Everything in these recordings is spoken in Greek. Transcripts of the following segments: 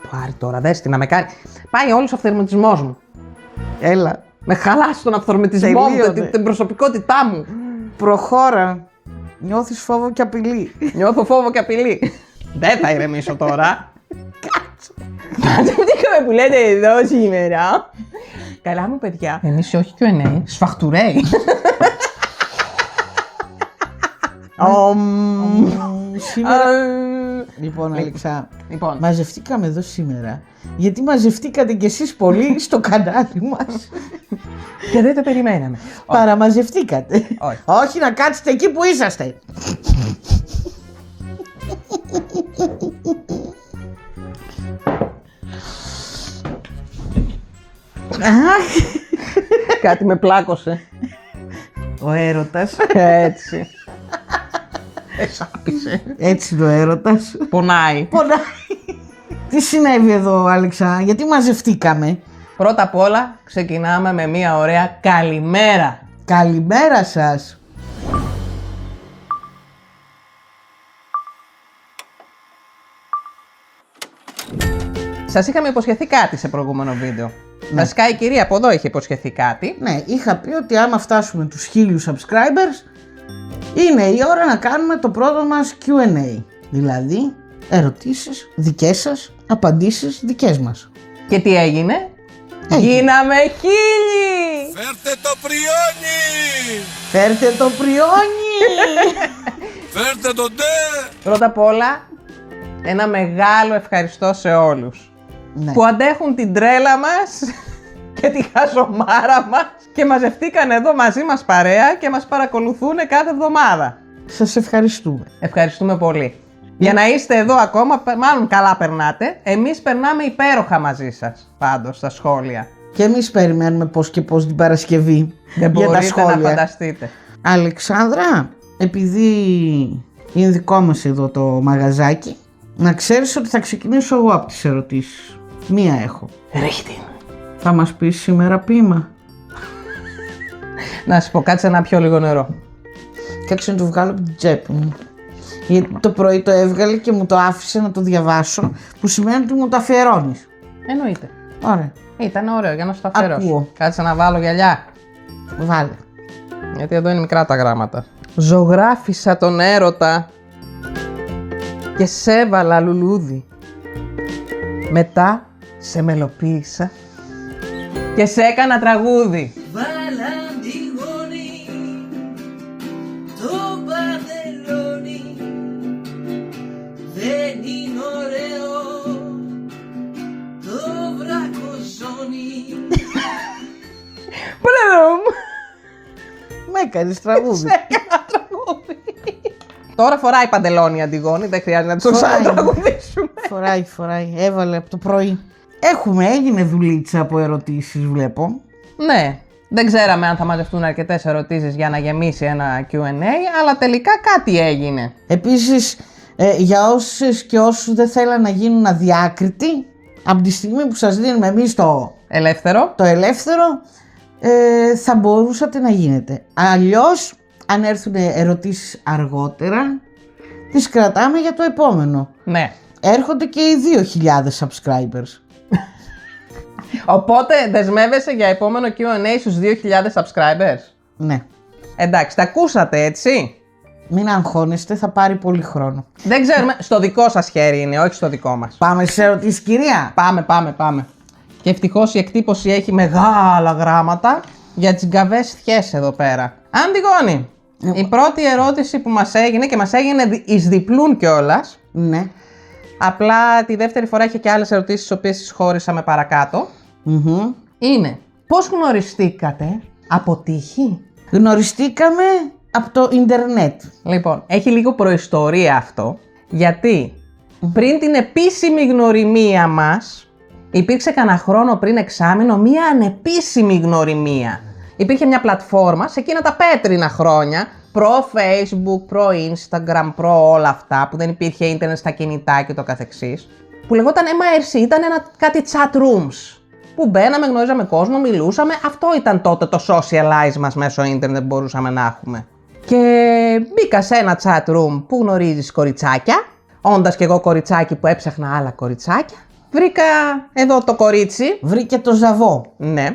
το Άρη τώρα, δες τι να με κάνει. Πάει όλος ο αυθορμητισμός μου. Έλα, με χαλάσει τον αυθορμητισμό μου, την προσωπικότητά μου. Προχώρα. Νιώθεις φόβο και απειλή. Νιώθω φόβο και απειλή. Δεν θα ηρεμήσω τώρα. Κάτσε που λέτε εδώ σήμερα. Καλά μου παιδιά. Εμείς όχι Q&A, σφαχτουρέι. Σήμερα. Λοιπόν, Αλεξά, μαζευτήκαμε εδώ σήμερα γιατί μαζευτήκατε κι εσείς πολύ στο κανάλι μας. Και δεν το περιμέναμε. Παραμαζευτήκατε. Όχι να κάτσετε εκεί που είσαστε. Κάτι με πλάκωσε. Ο έρωτας. Έτσι. Εσάπησε. Έτσι το έρωτας. Πονάει. Τι συνέβη εδώ, Άλεξα, γιατί μαζευτήκαμε? Πρώτα απ' όλα ξεκινάμε με μια ωραία καλημέρα. Καλημέρα σας. Σας είχαμε υποσχεθεί κάτι σε προηγούμενο βίντεο. Βασικά η κυρία από εδώ είχε υποσχεθεί κάτι. Ναι, είχα πει ότι άμα φτάσουμε τους 1000 subscribers είναι η ώρα να κάνουμε το πρώτο μας Q&A. Δηλαδή, ερωτήσεις δικές σας, απαντήσεις δικές μας. Και τι έγινε? Γίναμε 1000! Φέρτε το πριόνι! Φέρτε το πριόνι! Φέρτε το ντε! Πρώτα απ' όλα, ένα μεγάλο ευχαριστώ σε όλους που αντέχουν την τρέλα μας και τη χαζομάρα μας και μαζευτήκαν εδώ μαζί μας παρέα και μας παρακολουθούν κάθε εβδομάδα. Σας ευχαριστούμε. Ευχαριστούμε πολύ. Για να είστε εδώ ακόμα, μάλλον καλά περνάτε, εμείς περνάμε υπέροχα μαζί σας, πάντως, στα σχόλια. Και εμείς περιμένουμε πώς και πώς την Παρασκευή Δεν για τα μπορείτε σχόλια. να φανταστείτε. Αλεξάνδρα, επειδή είναι δικό μας εδώ το μαγαζάκι, να ξέρεις ότι θα ξεκινήσω εγώ από τις ερωτήσεις. Μία έχω. Ρίχτη. Θα μας πεις σήμερα ποίημα? Να σου πω, κάτσε να πιω λίγο νερό. Κάτσε να το βγάλω από την τσέπη μου. Γιατί το πρωί το έβγαλε και μου το άφησε να το διαβάσω, που σημαίνει ότι μου το αφιερώνεις. Εννοείται. Ωραία. Ήταν ωραίο για να σου το αφιερώσω. Ακούω. Κάτσε να βάλω γυαλιά. Βάλε. Γιατί εδώ είναι μικρά τα γράμματα. Ζωγράφισα τον έρωτα και σε έβαλα λουλούδι. Μετά σε μελοποίησα και σε έκανα τραγούδι. Βαλαντιγόνι, το Παρθενόνι δεν είναι ωραίο, το βρακοζόνι. Πλέον Με έκανες τραγούδι. σε έκανα τραγούδι. Τώρα φοράει παντελόνι Αντιγόνη, δεν χρειάζεται να το ξανατραγουδήσουμε. Φοράει. Έβαλε από το πρωί. Έγινε δουλίτσα από ερωτήσεις, βλέπω. Ναι, δεν ξέραμε αν θα μαζευτούν αρκετές ερωτήσεις για να γεμίσει ένα Q&A, αλλά τελικά κάτι έγινε. Επίσης, για όσες και όσους δεν θέλαν να γίνουν αδιάκριτοι, από τη στιγμή που σας δίνουμε εμείς το ελεύθερο, θα μπορούσατε να γίνετε. Αλλιώς, αν έρθουν ερωτήσεις αργότερα, τις κρατάμε για το επόμενο. Ναι. Έρχονται και οι 2.000 subscribers. Οπότε δεσμεύεσαι για επόμενο Q&A στους 2.000 subscribers. Ναι. Εντάξει, τα ακούσατε έτσι. Μην αγχώνεστε, θα πάρει πολύ χρόνο. Δεν ξέρουμε, στο δικό σας χέρι είναι, όχι στο δικό μας. Πάμε σε ερωτήσεις, κυρία. Πάμε. Και ευτυχώς η εκτύπωση έχει μεγάλα γράμματα για τις γκαβές θιές εδώ πέρα. Αντιγόνη, η πρώτη ερώτηση που μας έγινε και μας έγινε εις διπλούν κιόλας. Ναι. Απλά τη δεύτερη φορά είχε και άλλες ερωτήσεις τις οποίες τις χώρισαμε παρακάτω. Είναι, πώς γνωριστήκατε? Από τύχη? Γνωριστήκαμε από το ίντερνετ. Λοιπόν, έχει λίγο προϊστορία αυτό, γιατί πριν την επίσημη γνωριμία μας, υπήρξε κανένα χρόνο πριν εξάμηνο μία ανεπίσημη γνωριμία. Υπήρχε μια πλατφόρμα σε εκείνα τα πέτρινα χρόνια, προ-Facebook, προ-Instagram, προ-όλα αυτά, που δεν υπήρχε ίντερνετ στα κινητά και το καθεξής, που λεγόταν MIRC, ήταν κάτι chat rooms, που μπαίναμε, γνώριζαμε κόσμο, μιλούσαμε, αυτό ήταν τότε το socialize μας μέσω ίντερνετ που μπορούσαμε να έχουμε. Και μπήκα σε ένα chat room που γνωρίζεις κοριτσάκια, όντας και εγώ κοριτσάκι που έψαχνα άλλα κοριτσάκια, βρήκα εδώ το κορίτσι. Βρήκε το ζαβό. Ναι.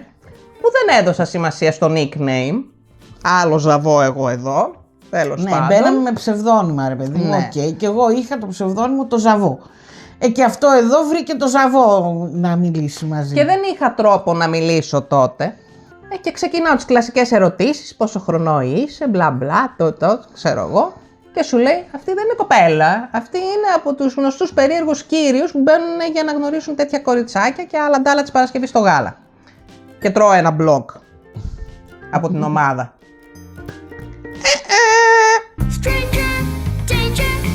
Που δεν έδωσα σημασία στο nickname. Άλλο ζαβό εγώ εδώ. Τέλος Ναι, πάντων. μπαίναμε με ψευδόνυμα, ρε παιδί μου. Ναι. Οκ. Και εγώ είχα το ψευδόνυμο το ζαβό. Και αυτό εδώ βρήκε το ζαβό να μιλήσει μαζί. Και δεν είχα τρόπο να μιλήσω τότε. Και ξεκινάω τις κλασικές ερωτήσεις. Πόσο χρονό είσαι, μπλα μπλα, ξέρω εγώ. Και σου λέει, αυτή δεν είναι κοπέλα. Αυτή είναι από τους γνωστούς περίεργους κύριους που μπαίνουν για να γνωρίσουν τέτοια κοριτσάκια και άλλα ντάλα της Παρασκευής στο γάλα. Και τρώω ένα μπλοκ από την ομάδα.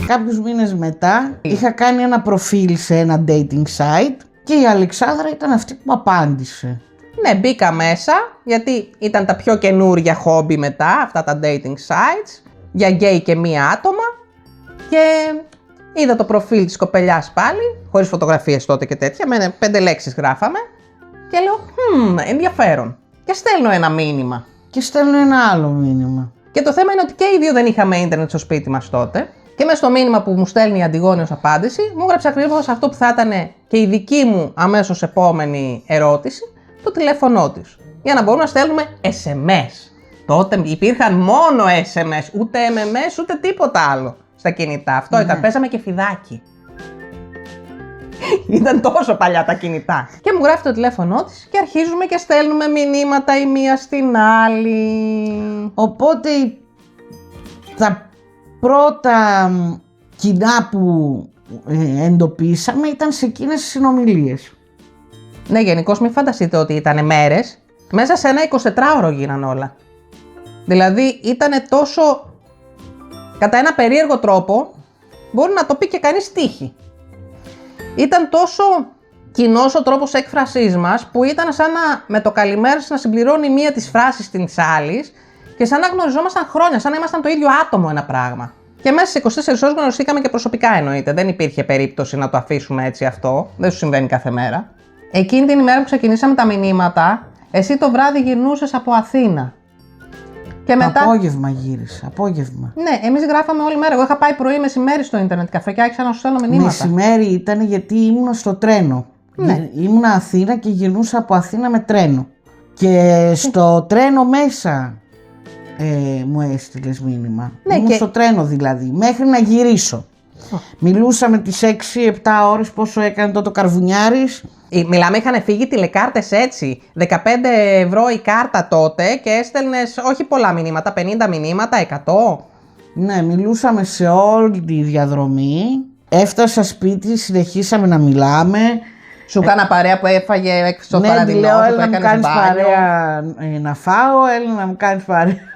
Κάποιους μήνες μετά είχα κάνει ένα προφίλ σε ένα dating site και η Αλεξάνδρα ήταν αυτή που απάντησε. Ναι, μπήκα μέσα, γιατί ήταν τα πιο καινούρια χόμπι μετά, αυτά τα dating sites, για γκέι και μία άτομα, και είδα το προφίλ της κοπελιάς πάλι, χωρίς φωτογραφίες τότε και τέτοια, με 5 λέξεις γράφαμε, και λέω, ενδιαφέρον. Και στέλνω ένα μήνυμα. Και στέλνω ένα άλλο μήνυμα. Και το θέμα είναι ότι και οι δύο δεν είχαμε ίντερνετ στο σπίτι μας τότε. Και μέσα στο μήνυμα που μου στέλνει η Αντιγόνη ως απάντηση, μου έγραψε ακριβώς αυτό που θα ήταν και η δική μου αμέσως επόμενη ερώτηση, το τηλέφωνό της. Για να μπορούμε να στέλνουμε SMS. Τότε υπήρχαν μόνο SMS, ούτε MMS, ούτε τίποτα άλλο στα κινητά. Αυτό ήταν, παίζαμε και φιδάκι. Ήταν τόσο παλιά τα κινητά. Και μου γράφει το τηλέφωνό της και αρχίζουμε και στέλνουμε μηνύματα η μία στην άλλη. Οπότε τα πρώτα κοινά που εντοπίσαμε ήταν σε εκείνες τις συνομιλίες. Ναι, γενικώς μην φανταστείτε ότι ήταν μέρες. Μέσα σε ένα 24ωρο γίναν όλα. Δηλαδή ήταν τόσο, κατά ένα περίεργο τρόπο, μπορεί να το πει και κανείς τύχη. Ήταν τόσο κοινός ο τρόπος έκφρασής μας, που ήταν σαν να, με το καλημέρα να συμπληρώνει μία της φράσης της άλλης και σαν να γνωριζόμασταν χρόνια, σαν να ήμασταν το ίδιο άτομο ένα πράγμα. Και μέσα σε 24 ώρες γνωριστήκαμε και προσωπικά, εννοείται. Δεν υπήρχε περίπτωση να το αφήσουμε έτσι αυτό. Δεν σου συμβαίνει κάθε μέρα. Εκείνη την ημέρα που ξεκινήσαμε τα μηνύματα, εσύ το βράδυ γυρνούσες από Αθήνα. Και μετά... Απόγευμα γύρισα, απόγευμα. Ναι, εμείς γράφαμε όλη μέρα. Εγώ είχα πάει πρωί μεσημέρι στο ίντερνετ καφέ και άρχισα να σου στέλνω μηνύματα. Μεσημέρι ήταν γιατί ήμουνα στο τρένο. Ναι. Ήμουνα Αθήνα και γυρνούσα από Αθήνα με τρένο. Και στο τρένο μέσα μου έστειλες μήνυμα. Ναι, Ήμουν και... στο τρένο δηλαδή, μέχρι να γυρίσω. Μιλούσαμε τις 6-7 ώρες πόσο έκανε τότε ο Καρβουνιάρης. Μιλάμε, είχαν φύγει τηλεκάρτες έτσι. 15 ευρώ η κάρτα τότε και έστελνες όχι πολλά μηνύματα, 50 μηνύματα, 100. Ναι, μιλούσαμε σε όλη τη διαδρομή. Έφτασα σπίτι, συνεχίσαμε να μιλάμε. Σου κάνα παρέα που έφαγε στο ναι, παραδεινό, λέω, που έλα να μου έκανες κάνεις μπάνιο. παρέα να φάω, έλα να μου κάνεις παρέα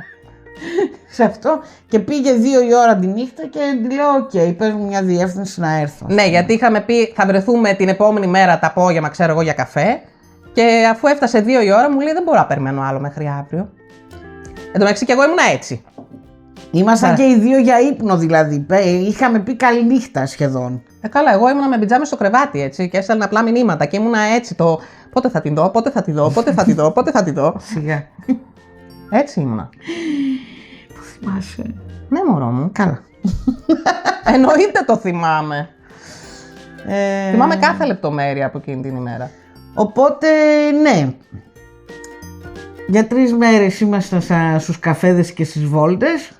σε αυτό. Και πήγε 2 η ώρα τη νύχτα και τη λέω, οκ, πες μου μια διεύθυνση να έρθω. Ναι, γιατί είχαμε πει θα βρεθούμε την επόμενη μέρα τα απόγευμα, ξέρω εγώ, για καφέ. Και αφού έφτασε 2 η ώρα, μου λέει δεν μπορώ να περιμένω άλλο μέχρι αύριο. Εν τω μεταξύ και εγώ ήμουν έτσι. Ήμασταν και οι δύο για ύπνο δηλαδή. Είχαμε πει καληνύχτα σχεδόν. Καλά, εγώ ήμουνα με πιτζάμες στο κρεβάτι έτσι και έστελνα απλά μηνύματα και ήμουνα έτσι το πότε θα την δω, πότε θα τη δω, πότε θα τη δω, πότε θα τη δω. Σιγά. Έτσι ήμουνα. Πού θυμάσαι? Ναι, μωρό μου. Καλά. Εννοείται το θυμάμαι. Θυμάμαι κάθε λεπτομέρεια από εκείνη την ημέρα. Οπότε, ναι. Για 3 μέρες ήμασταν στους καφέδες και στις βόλτες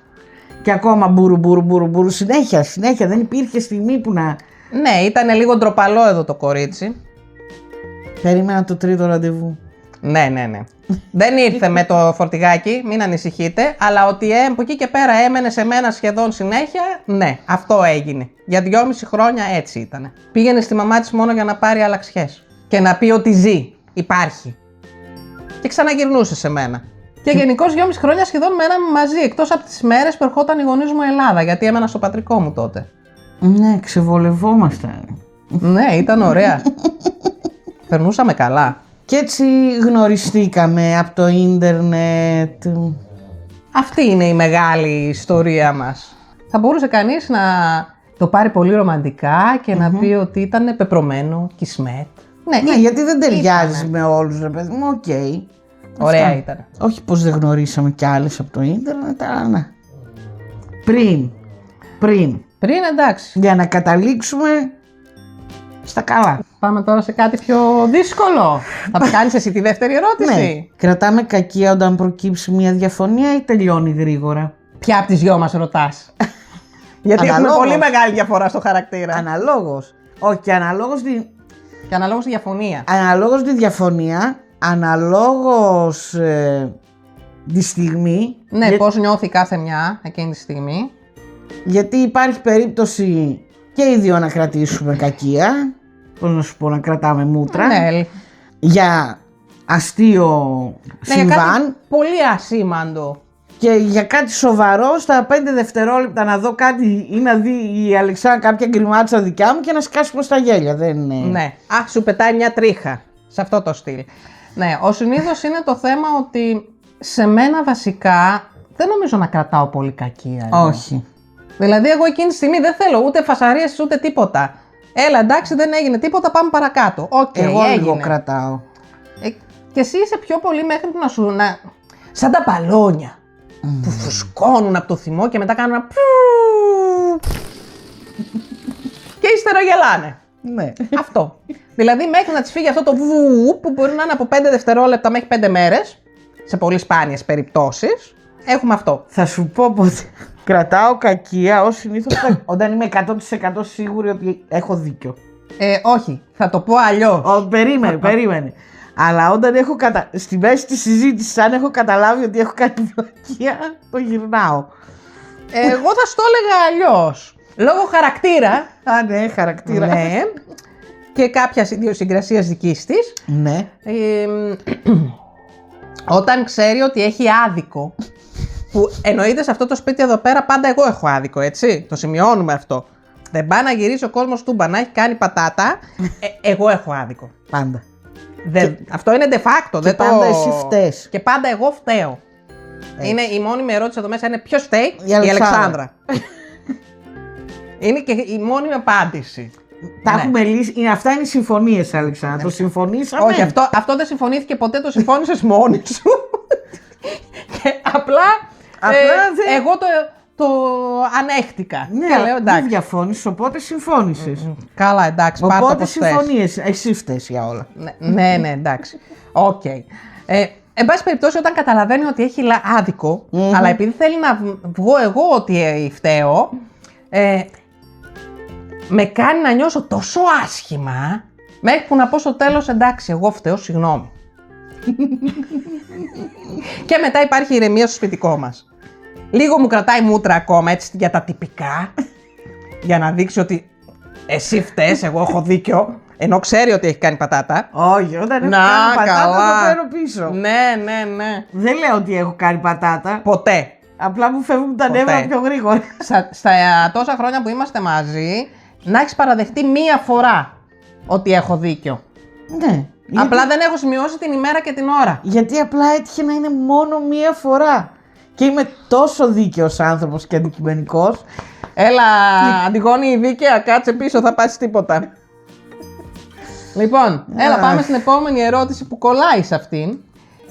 και ακόμα μπουρου, συνέχεια, δεν υπήρχε στιγμή που να... Ναι, ήταν λίγο ντροπαλό εδώ το κορίτσι. Περίμενα το 3ο ραντεβού. Ναι. Δεν ήρθε με το φορτηγάκι, μην ανησυχείτε, αλλά ότι από εκεί και πέρα έμενε σε μένα σχεδόν συνέχεια, ναι, αυτό έγινε. Για 2,5 χρόνια έτσι ήταν. Πήγαινε στη μαμά της μόνο για να πάρει αλλαξιές και να πει ότι ζει, υπάρχει. Και ξαναγυρνούσε σε μένα. Και γενικώς 2,5 χρόνια σχεδόν μέναμε μαζί, εκτός από τις μέρες που ερχόταν οι γονείς μου Ελλάδα, γιατί έμενα στο πατρικό μου τότε. Ναι, ξεβολευόμασταν. Ναι, ήταν ωραία. Περνούσαμε καλά. Και έτσι γνωριστήκαμε από το ίντερνετ. Αυτή είναι η μεγάλη ιστορία μας. Θα μπορούσε κανείς να το πάρει πολύ ρομαντικά και να πει ότι ήταν πεπρωμένο, κισμέτ. Ναι, γιατί δεν ταιριάζει με όλους, ρε παιδί μου, οκ. Ωραία Αυτά. ήταν. Όχι πως δεν γνωρίσαμε κι άλλες από το ίντερνετ, αλλά ναι. Πριν. Πριν εντάξει. Για να καταλήξουμε Στα καλά. Πάμε τώρα σε κάτι πιο δύσκολο. Θα κάνεις εσύ τη δεύτερη ερώτηση. Ναι. Κρατάμε κακία όταν προκύψει μια διαφωνία ή τελειώνει γρήγορα? Ποια από τις δυο μας ρωτάς? Γιατί έχουμε Αναλόγως. πολύ μεγάλη διαφορά στο χαρακτήρα. Αναλόγως. Όχι, και αναλόγως Και αναλόγως τη διαφωνία. αναλόγως τη διαφωνία, αναλόγως τη στιγμή. Ναι, πώς νιώθει κάθε μια εκείνη τη στιγμή. Γιατί υπάρχει περίπτωση και οι δύο να κρατήσουμε κακία. Πώς να σου πω, να κρατάμε μούτρα. Ναι, Για αστείο ναι, για συμβάν. κάτι πολύ ασήμαντο. Και για κάτι σοβαρό, στα 5 δευτερόλεπτα να δω κάτι ή να δει η Αλεξάνδρα κάποια γκριμάτσα δικιά μου και να σκάσει προς τα γέλια. Δεν είναι. Ναι. Α, σου πετάει μια τρίχα. Σε αυτό το στυλ. Ναι, ο συνήθως είναι το θέμα ότι σε μένα βασικά δεν νομίζω να κρατάω πολύ κακία. Όχι. Δηλαδή, εγώ εκείνη τη στιγμή δεν θέλω ούτε φασαρίες ούτε τίποτα. Έλα, εντάξει, δεν έγινε τίποτα, πάμε παρακάτω. Οκ, Εγώ έγινε. λίγο κρατάω. Και εσύ είσαι πιο πολύ μέχρι που να σου. Σαν τα μπαλόνια που φουσκώνουν από το θυμό και μετά κάνουν ένα. Και ύστερα γελάνε. Ναι. Αυτό. Δηλαδή, μέχρι να τη φύγει αυτό το βου που μπορεί να είναι από 5 δευτερόλεπτα μέχρι 5 μέρες, σε πολύ σπάνιες περιπτώσεις, έχουμε αυτό. Θα σου πω πως κρατάω κακία ως συνήθως όταν είμαι 100% σίγουρη ότι έχω δίκιο. Όχι, θα το πω αλλιώς. Περίμενε. Αλλά όταν έχω στη μέση της συζήτησης, αν έχω καταλάβει ότι έχω κάνει βλακεία, το γυρνάω. Εγώ θα στο έλεγα αλλιώς. Λόγω χαρακτήρα. Α, ναι, χαρακτήρα. Ναι. Και κάποια ιδιοσυγκρασίας δικής της. Ναι. Όταν ξέρει ότι έχει άδικο. Που εννοείται σε αυτό το σπίτι εδώ πέρα πάντα εγώ έχω άδικο, έτσι. Το σημειώνουμε αυτό. Δεν πάει να γυρίσει ο κόσμος τούμπα να έχει κάνει πατάτα. Εγώ έχω άδικο. Πάντα. Αυτό είναι de facto. Και πάντα εσύ φταίς. Και πάντα εγώ φταίω. Είναι η μόνιμη ερώτηση εδώ μέσα είναι ποιος φταίει? Η Αλεξάνδρα. Είναι και η μόνιμη απάντηση. Τα Ναι. έχουμε λύσει. Αυτά είναι οι συμφωνίες, Αλεξάνδρα. Το συμφωνήσαμε. Όχι, αυτό δεν συμφωνήθηκε ποτέ, το συμφώνησες μόνη σου. Και απλά εγώ το ανέχτηκα. Ναι, Και λέω εντάξει. δεν διαφώνησες, οπότε συμφώνησες. Καλά, εντάξει, πάρ' το Οπότε όπως θες. συμφωνίες. Εσύ φταίς για όλα. Ναι, εντάξει. Οκ. Εν πάση περιπτώσει, όταν καταλαβαίνει ότι έχει άδικο, αλλά επειδή θέλει να βγω εγώ ότι φταίω, με κάνει να νιώσω τόσο άσχημα, μέχρι που να πω στο τέλος, εντάξει, εγώ φταίω, συγγνώμη. Και μετά υπάρχει η ηρεμία στο σπιτικό μας. Λίγο μου κρατάει μούτρα ακόμα, έτσι, για τα τυπικά, για να δείξει ότι εσύ φταίς, εγώ έχω δίκιο, ενώ ξέρει ότι έχει κάνει πατάτα. Όχι, όταν έχω Να, κάνει πατάτα καλά. το παίρνω πίσω. Ναι. Δεν λέω ότι έχω κάνει πατάτα. Ποτέ. Απλά μου φεύγουν τα Ποτέ. νεύρα πιο γρήγορα. Στα τόσα χρόνια που είμαστε μαζί, να έχεις παραδεχτεί μία φορά ότι έχω δίκιο. Ναι. Απλά δεν έχω σημειώσει την ημέρα και την ώρα. Γιατί απλά έτυχε να είναι μόνο μία φορά. Και είμαι τόσο δίκαιος άνθρωπος και αντικειμενικός. Έλα, Αντιγόνη, δίκαια, κάτσε πίσω, θα πας τίποτα. Λοιπόν, έλα, πάμε στην επόμενη ερώτηση που κολλάει σε αυτήν.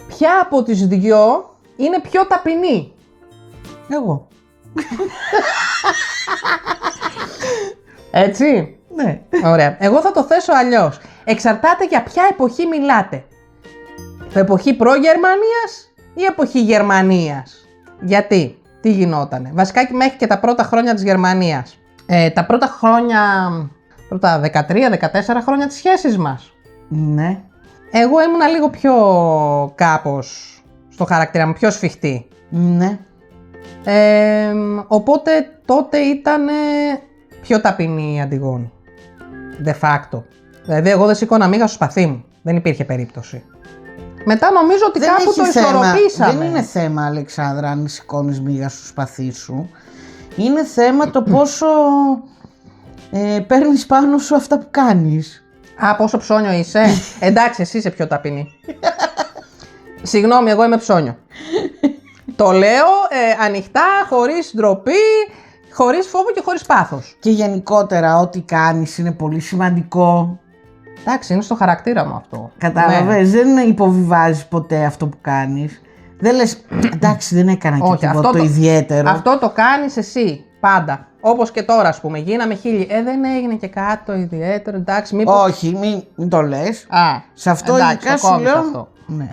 Ποια από τις δυο είναι πιο ταπεινή? Εγώ. Έτσι. Ναι. Ωραία. Εγώ θα το θέσω αλλιώς. Εξαρτάται για ποια εποχή μιλάτε. Εποχή προ-Γερμανίας ή εποχή Γερμανίας? Γιατί, τι γινότανε? Βασικά και μέχρι και τα πρώτα χρόνια της Γερμανίας. Τα πρώτα χρόνια, πρώτα 13-14 χρόνια της σχέσης μας. Ναι. Εγώ ήμουνα λίγο πιο κάπως στο χαρακτήρα μου, πιο σφιχτή. Ναι. Οπότε τότε ήταν πιο ταπεινή η Αντιγόνη. De facto. Δηλαδή εγώ δεν σήκωνα μίγα στο σπαθί μου. Δεν υπήρχε περίπτωση. Μετά νομίζω ότι κάπου το ισορροπήσαμε. Δεν είναι θέμα, Αλεξάνδρα, αν σηκώνεις μίγα στο σπαθί σου. Είναι θέμα το πόσο παίρνεις πάνω σου αυτά που κάνεις. Α, πόσο ψώνιο είσαι. Εντάξει, εσύ είσαι πιο ταπεινή. Συγγνώμη, εγώ είμαι ψώνιο. Το λέω ανοιχτά, χωρίς ντροπή, χωρίς φόβο και χωρίς πάθος. Και γενικότερα ό,τι κάνεις είναι πολύ σημαντικό. Εντάξει, είναι στο χαρακτήρα μου αυτό. Κατάλαβες, δεν υποβιβάζεις ποτέ αυτό που κάνεις. Δεν λες, εντάξει, δεν έκανα και Όχι, τίποτα το ιδιαίτερο. Αυτό το κάνεις εσύ, πάντα. Όπως και τώρα, ας πούμε, γίναμε 1000. Δεν έγινε και κάτι το ιδιαίτερο, εντάξει, μήπως... Όχι, μην το λες. Α, Σε αυτό εντάξει, ειδικά το σου κόβεις λέω. αυτό. Ναι.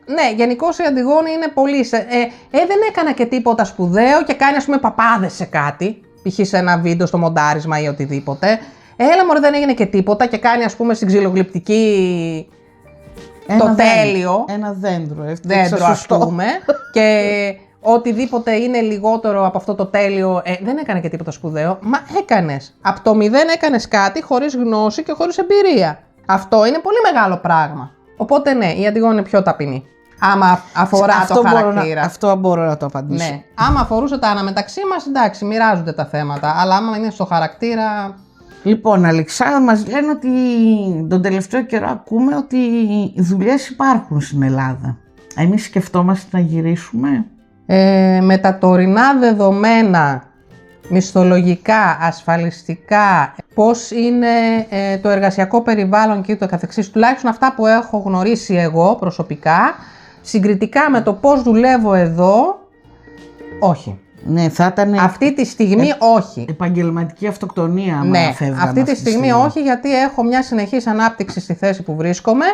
Ναι, γενικώς η Αντιγόνη είναι πολύ. Δεν έκανα και τίποτα σπουδαίο και κάνει, ας πούμε, παπάδες σε κάτι. Π.χ. σε ένα βίντεο στο μοντάρισμα ή οτιδήποτε. Έλα μωρέ, δεν έγινε και τίποτα και κάνει, ας πούμε, στην ξυλογλυπτική το τέλειο. Ένα δέντρο, Δέντρο, ας πούμε. Και οτιδήποτε είναι λιγότερο από αυτό το τέλειο, δεν έκανε και τίποτα σπουδαίο. Μα έκανες. Από το 0 έκανες κάτι χωρίς γνώση και χωρίς εμπειρία. Αυτό είναι πολύ μεγάλο πράγμα. Οπότε ναι, η Αντιγόνη είναι πιο ταπεινή. Άμα αφορά το χαρακτήρα. Αυτό μπορώ να το απαντήσω. Ναι. Άμα αφορούσε τα αναμεταξύ μας, εντάξει, μοιράζονται τα θέματα. Αλλά άμα είναι στο χαρακτήρα. Λοιπόν, Αλεξάνδρα, μας λένε ότι τον τελευταίο καιρό ακούμε ότι οι δουλειές υπάρχουν στην Ελλάδα. Εμείς σκεφτόμαστε να γυρίσουμε. Με τα τωρινά δεδομένα, μισθολογικά, ασφαλιστικά, πώς είναι το εργασιακό περιβάλλον και το καθεξής, τουλάχιστον αυτά που έχω γνωρίσει εγώ προσωπικά, συγκριτικά με το πώς δουλεύω εδώ, όχι. Ναι, θα ήταν Αυτή τη στιγμή όχι. επαγγελματική αυτοκτονία άμα Ναι, φεύγαμε αυτή τη στιγμή όχι, γιατί έχω μια συνεχής ανάπτυξη στη θέση που βρίσκομαι.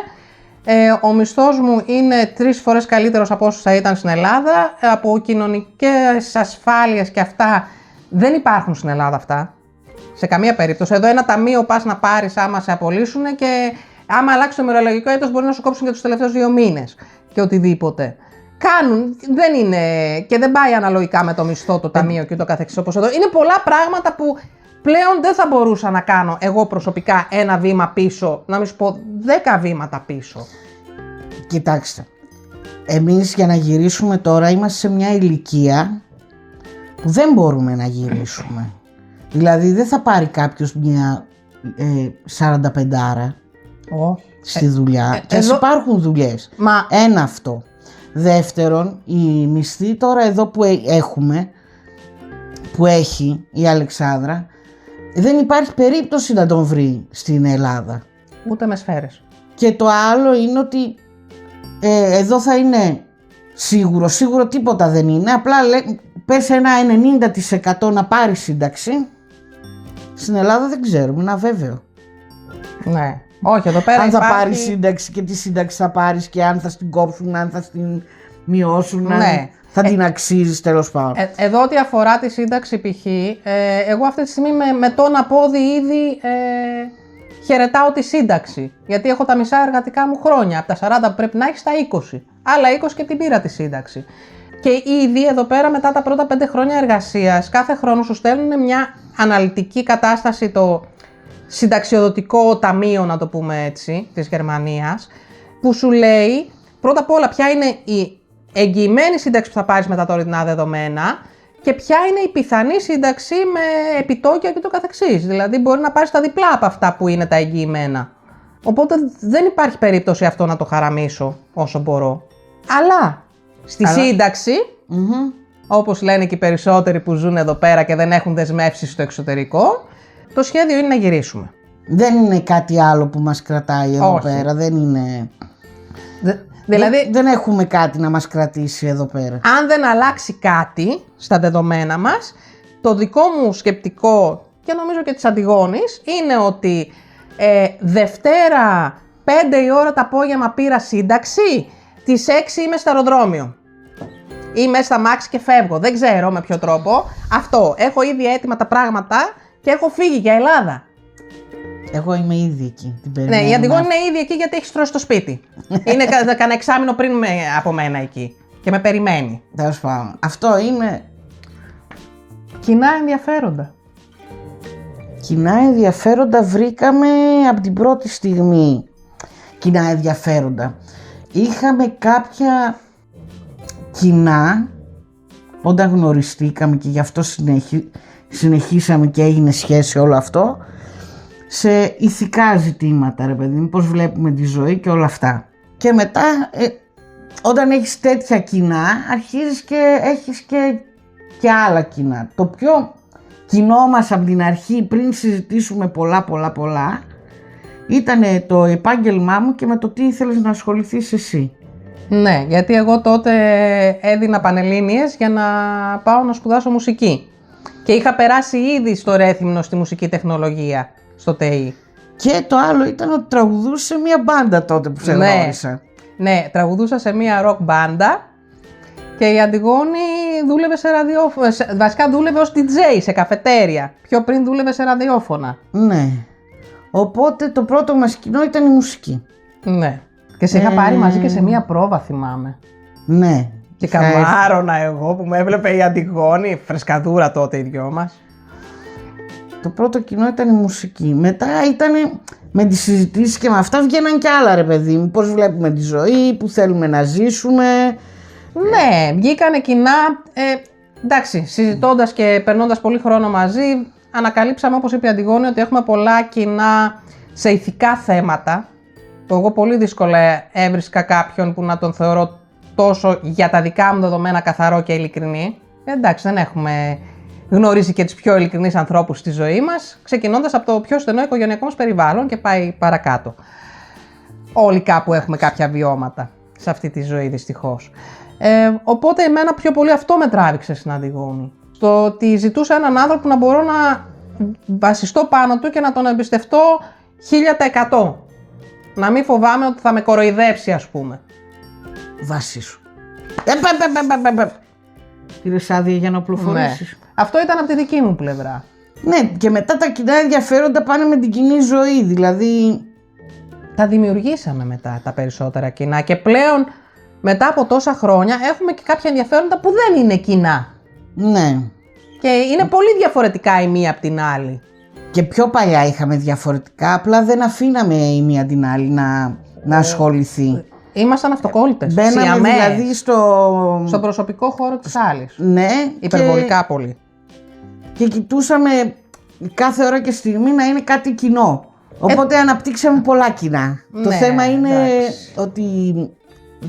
Ο μισθός μου είναι 3 φορές καλύτερος από όσους θα ήταν στην Ελλάδα. Από κοινωνικές ασφάλειες και αυτά δεν υπάρχουν στην Ελλάδα αυτά. Σε καμία περίπτωση. Εδώ ένα ταμείο πας να πάρεις άμα σε απολύσουν και άμα αλλάξει το ημερολογικό έτος μπορεί να σου κόψουν και τους τελευταίους 2 μήνες και οτιδήποτε. Κάνουν, δεν είναι και δεν πάει αναλογικά με το μισθό, το ταμείο και το καθεξής όπως εδώ. Είναι πολλά πράγματα που πλέον δεν θα μπορούσα να κάνω εγώ προσωπικά ένα βήμα πίσω, να μην σου πω 10 βήματα πίσω. Κοιτάξτε, εμείς για να γυρίσουμε τώρα είμαστε σε μια ηλικία που δεν μπορούμε να γυρίσουμε. Δηλαδή δεν θα πάρει κάποιος μια 45άρα στη δουλειά. Και ας υπάρχουν δουλειές. Ένα αυτό. Δεύτερον, η μισθή τώρα εδώ που έχουμε, που έχει η Αλεξάνδρα, δεν υπάρχει περίπτωση να τον βρει στην Ελλάδα. Ούτε με σφαίρες. Και το άλλο είναι ότι εδώ θα είναι σίγουρο τίποτα δεν είναι, απλά πες ένα 90% να πάρει σύνταξη. Στην Ελλάδα δεν ξέρουμε, είναι αβέβαιο. Ναι. Όχι, εδώ πέρα αν υπάρχει... θα πάρεις σύνταξη και τι σύνταξη θα πάρεις και αν θα την κόψουν, αν θα την μειώσουν, ναι. αν θα την αξίζεις, τέλος πάντων. Εδώ ό,τι αφορά τη σύνταξη π.χ. Εγώ αυτή τη στιγμή με τον απόδι ήδη χαιρετάω τη σύνταξη. Γιατί έχω τα μισά εργατικά μου χρόνια. Από τα 40 που πρέπει να έχει στα 20. Άλλα 20 και την πήρα τη σύνταξη. Και ήδη εδώ πέρα μετά τα πρώτα 5 χρόνια εργασίας, κάθε χρόνο σου στέλνουν μια αναλυτική κατάσταση, το συνταξιοδοτικό ταμείο, να το πούμε έτσι, της Γερμανίας, που σου λέει πρώτα απ' όλα ποια είναι η εγγυημένη σύνταξη που θα πάρεις με τα τωρινά δεδομένα και ποια είναι η πιθανή σύνταξη με επιτόκια και το καθεξής. Δηλαδή μπορεί να πάρεις τα διπλά από αυτά που είναι τα εγγυημένα. Οπότε δεν υπάρχει περίπτωση αυτό να το χαραμίσω όσο μπορώ. Αλλά στη σύνταξη, όπως λένε και οι περισσότεροι που ζουν εδώ πέρα και δεν έχουν δεσμεύσεις στο εξωτερικό, το σχέδιο είναι να γυρίσουμε. Δεν είναι κάτι άλλο που μας κρατάει εδώ Όχι. πέρα, δεν είναι... Δηλαδή, δεν έχουμε κάτι να μας κρατήσει εδώ πέρα. αν δεν αλλάξει κάτι στα δεδομένα μας, το δικό μου σκεπτικό και νομίζω και της Αντιγόνης είναι ότι Δευτέρα 5 η ώρα το απόγευμα πήρα σύνταξη, τις 6 είμαι στο αεροδρόμιο. Είμαι στα μάξι και φεύγω, δεν ξέρω με ποιο τρόπο. Αυτό, έχω ήδη έτοιμα τα πράγματα και έχω φύγει για Ελλάδα. Εγώ είμαι ήδη εκεί. Ναι, η Αντιγόνη είναι ήδη εκεί γιατί έχει στρώσει το σπίτι. Είναι κανένα εξάμηνο πριν από μένα εκεί και με περιμένει. Τέλος πάντων. Αυτό είναι... Κοινά ενδιαφέροντα. Κοινά ενδιαφέροντα βρήκαμε από την πρώτη στιγμή. Κοινά ενδιαφέροντα. Είχαμε κάποια κοινά όταν γνωριστήκαμε και γι' αυτό συνεχίσαμε και έγινε σχέση όλο αυτό, σε ηθικά ζητήματα, ρε παιδί μου, πώς βλέπουμε τη ζωή και όλα αυτά. Και μετά όταν έχεις τέτοια κοινά αρχίζεις και έχεις και άλλα κοινά. Το πιο κοινό μας από την αρχή, πριν συζητήσουμε πολλά ήταν το επάγγελμά μου και με το τι ήθελες να ασχοληθείς εσύ. Ναι, γιατί εγώ τότε έδινα πανελλήνιες για να πάω να σπουδάσω μουσική. Και είχα περάσει ήδη στο Ρέθυμνο στη μουσική τεχνολογία, στο ΤΕΙ. Και το άλλο ήταν ότι τραγουδούσε σε μια μπάντα τότε που σε γνώρισα. Ναι, τραγουδούσα σε μια ροκ μπάντα και η Αντιγόνη δούλευε σε ραδιόφωνα. Βασικά δούλευε ως DJ σε καφετέρια. Πιο πριν δούλευε σε ραδιόφωνα. Ναι. Οπότε το πρώτο μας κοινό ήταν η μουσική. Ναι. Και σε είχα πάρει μαζί και σε μια πρόβα, θυμάμαι. Ναι. Και καμάρωνα εγώ που με έβλεπε η Αντιγόνη, φρεσκαδούρα τότε οι δυο μας. Το πρώτο κοινό ήταν η μουσική. Μετά ήταν με τις συζητήσεις και με αυτά βγαίναν κι άλλα, ρε παιδί μου. Πώς βλέπουμε τη ζωή, που θέλουμε να ζήσουμε. Ναι, βγήκανε κοινά. Εντάξει, συζητώντας και περνώντας πολύ χρόνο μαζί, ανακαλύψαμε, όπως είπε η Αντιγόνη, ότι έχουμε πολλά κοινά σε ηθικά θέματα. Που εγώ πολύ δύσκολα έβρισκα κάποιον που να τον θεωρώ τόσο για τα δικά μου δεδομένα καθαρό και ειλικρινή. Εντάξει, δεν έχουμε γνωρίσει και τους πιο ειλικρινείς ανθρώπους στη ζωή μας, ξεκινώντας από το πιο στενό οικογενειακό μας περιβάλλον και πάει παρακάτω. Όλοι κάπου έχουμε κάποια βιώματα σε αυτή τη ζωή, δυστυχώς. Οπότε εμένα πιο πολύ αυτό με τράβηξε στην Αντιγόνη. Το ότι ζητούσα έναν άνθρωπο να μπορώ να βασιστώ πάνω του και να τον εμπιστευτώ 1000%. Να μην φοβάμαι ότι θα με κοροϊδέψει, ας πούμε. Βασίσου. Πήρες άδεια για να οπλοφορήσεις. Ναι. Αυτό ήταν από τη δική μου πλευρά. Ναι, και μετά τα κοινά ενδιαφέροντα πάνε με την κοινή ζωή, δηλαδή. Τα δημιουργήσαμε μετά τα περισσότερα κοινά και πλέον μετά από τόσα χρόνια έχουμε και κάποια ενδιαφέροντα που δεν είναι κοινά. Ναι. Και είναι πολύ διαφορετικά η μία από την άλλη. Και πιο παλιά είχαμε διαφορετικά, απλά δεν αφήναμε η μία την άλλη να ασχοληθεί. Ήμασταν αυτοκόλλητες. Μπαίναμε δηλαδή στο προσωπικό χώρο της άλλης. Ναι. Υπερβολικά πολύ. Και κοιτούσαμε κάθε ώρα και στιγμή να είναι κάτι κοινό. Οπότε αναπτύξαμε πολλά κοινά. Ναι, το θέμα είναι ότι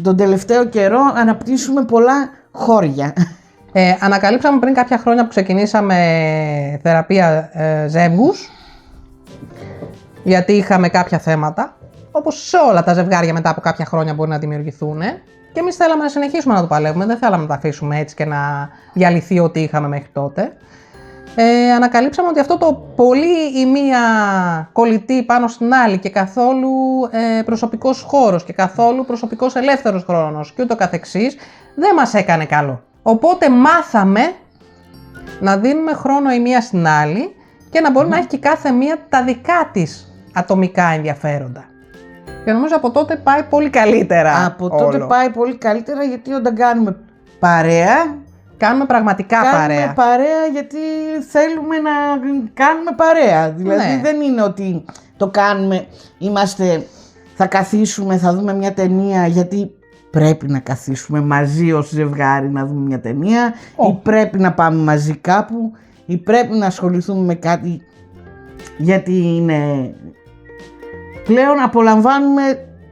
τον τελευταίο καιρό αναπτύσσουμε πολλά χώρια. Ανακαλύψαμε πριν κάποια χρόνια που ξεκινήσαμε θεραπεία ζεύγους, γιατί είχαμε κάποια θέματα, όπως σε όλα τα ζευγάρια μετά από κάποια χρόνια μπορεί να δημιουργηθούν. Και εμείς θέλαμε να συνεχίσουμε να το παλεύουμε, δεν θέλαμε να τα αφήσουμε έτσι και να διαλυθεί ό,τι είχαμε μέχρι τότε. Ανακαλύψαμε ότι αυτό το πολύ η μία κολλητή πάνω στην άλλη και καθόλου προσωπικός χώρος και καθόλου προσωπικός ελεύθερος χρόνος και ούτω καθεξής δεν μας έκανε καλό. Οπότε μάθαμε να δίνουμε χρόνο η μία στην άλλη και να μπορεί να έχει και κάθε μία τα δικά της ατομικά ενδιαφέροντα. Και νομίζω από τότε πάει πολύ καλύτερα. Από τότε πάει πολύ καλύτερα, γιατί όταν κάνουμε παρέα, κάνουμε πραγματικά παρέα. Κάνουμε παρέα γιατί θέλουμε να κάνουμε παρέα. Δηλαδή δεν είναι ότι το κάνουμε, θα καθίσουμε, θα δούμε μια ταινία γιατί πρέπει να καθίσουμε μαζί ως ζευγάρι να δούμε μια ταινία ή πρέπει να πάμε μαζί κάπου ή πρέπει να ασχοληθούμε με κάτι γιατί είναι... Πλέον απολαμβάνουμε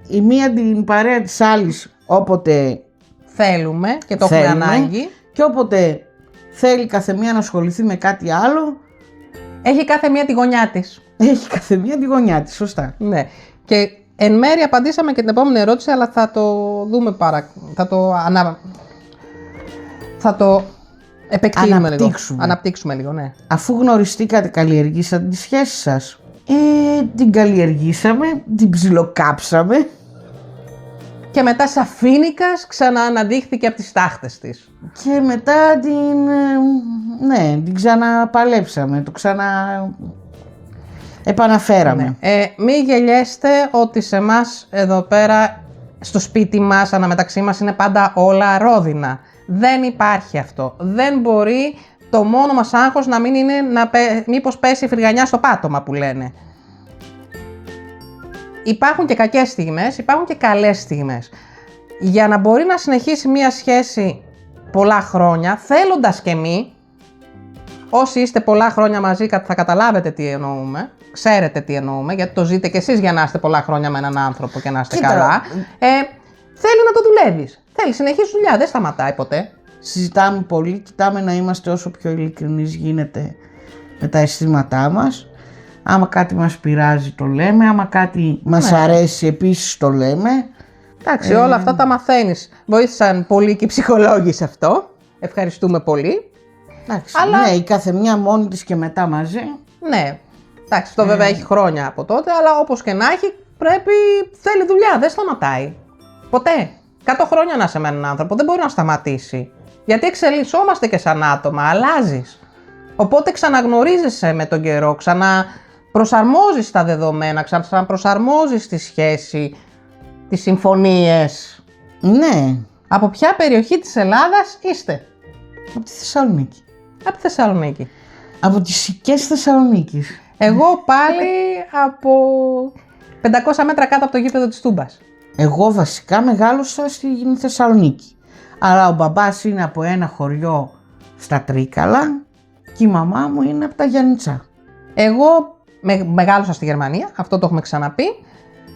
η μία την παρέα της άλλης όποτε θέλουμε και το έχουμε ανάγκη. Και όποτε θέλει καθεμία να ασχοληθεί με κάτι άλλο, έχει κάθε μία τη γωνιά της. Έχει κάθε μία τη γωνιά της, σωστά. Ναι. Και εν μέρει απαντήσαμε και την επόμενη ερώτηση, αλλά θα το δούμε θα το επεκτείνουμε λίγο. Αναπτύξουμε λίγο, ναι. Αφού γνωριστήκατε, καλλιεργήσατε τη σχέση σας. Την καλλιεργήσαμε, την ψιλοκάψαμε. Και μετά σαφήνικας ξανααναδείχθηκε από τις τάχτες της. Και μετά την ξαναπαλέψαμε, το επαναφέραμε. Ναι. Μη γελιέστε ότι σε εμάς εδώ πέρα, στο σπίτι μας, αναμεταξύ μας, είναι πάντα όλα ρόδινα. Δεν υπάρχει αυτό. Δεν μπορεί το μόνο μας άγχος να μην είναι μήπως πέσει η φρυγανιά στο πάτωμα που λένε. Υπάρχουν και κακές στιγμές, υπάρχουν και καλές στιγμές. Για να μπορεί να συνεχίσει μία σχέση πολλά χρόνια, θέλοντας και μη, όσοι είστε πολλά χρόνια μαζί θα καταλάβετε τι εννοούμε, ξέρετε τι εννοούμε, γιατί το ζείτε κι εσείς για να είστε πολλά χρόνια με έναν άνθρωπο και να είστε καλά. Θέλει να το δουλεύεις. Θέλει, συνεχίζει δουλειά, δεν σταματάει ποτέ. Συζητάμε πολύ, κοιτάμε να είμαστε όσο πιο ειλικρινείς γίνεται με τα αισθήματά μας. Άμα κάτι μας πειράζει το λέμε, άμα κάτι μας αρέσει επίσης το λέμε. Εντάξει, όλα αυτά τα μαθαίνεις. Βοήθησαν πολύ και οι ψυχολόγοι σε αυτό. Ευχαριστούμε πολύ. Εντάξει, Αλλά- ναι, η καθεμιά μόνη της και μετά μαζί. Ναι, εντάξει, αυτό βέβαια έχει χρόνια από τότε, αλλά όπως και να έχει, θέλει δουλειά, δεν σταματάει. Ποτέ. 100 χρόνια να είσαι με έναν άνθρωπο, δεν μπορεί να σταματήσει. Γιατί εξελισσόμαστε και σαν άτομα, αλλάζεις. Οπότε ξαναγνωρίζεσαι με τον καιρό, ξαναπροσαρμόζεις τα δεδομένα, ξαναπροσαρμόζεις τη σχέση, τις συμφωνίες. Ναι, Από ποια περιοχή της Ελλάδας είστε? από τη Θεσσαλονίκη. Από τη Θεσσαλονίκη. Από τις οικίες Θεσσαλονίκης. Εγώ πάλι από 500 μέτρα κάτω από το γήπεδο της Τούμπας. Εγώ βασικά μεγάλωσα στη Θεσσαλονίκη. Αλλά ο μπαμπάς είναι από ένα χωριό στα Τρίκαλα και η μαμά μου είναι από τα Γιαννιτσά. Εγώ μεγάλωσα στη Γερμανία, αυτό το έχουμε ξαναπεί.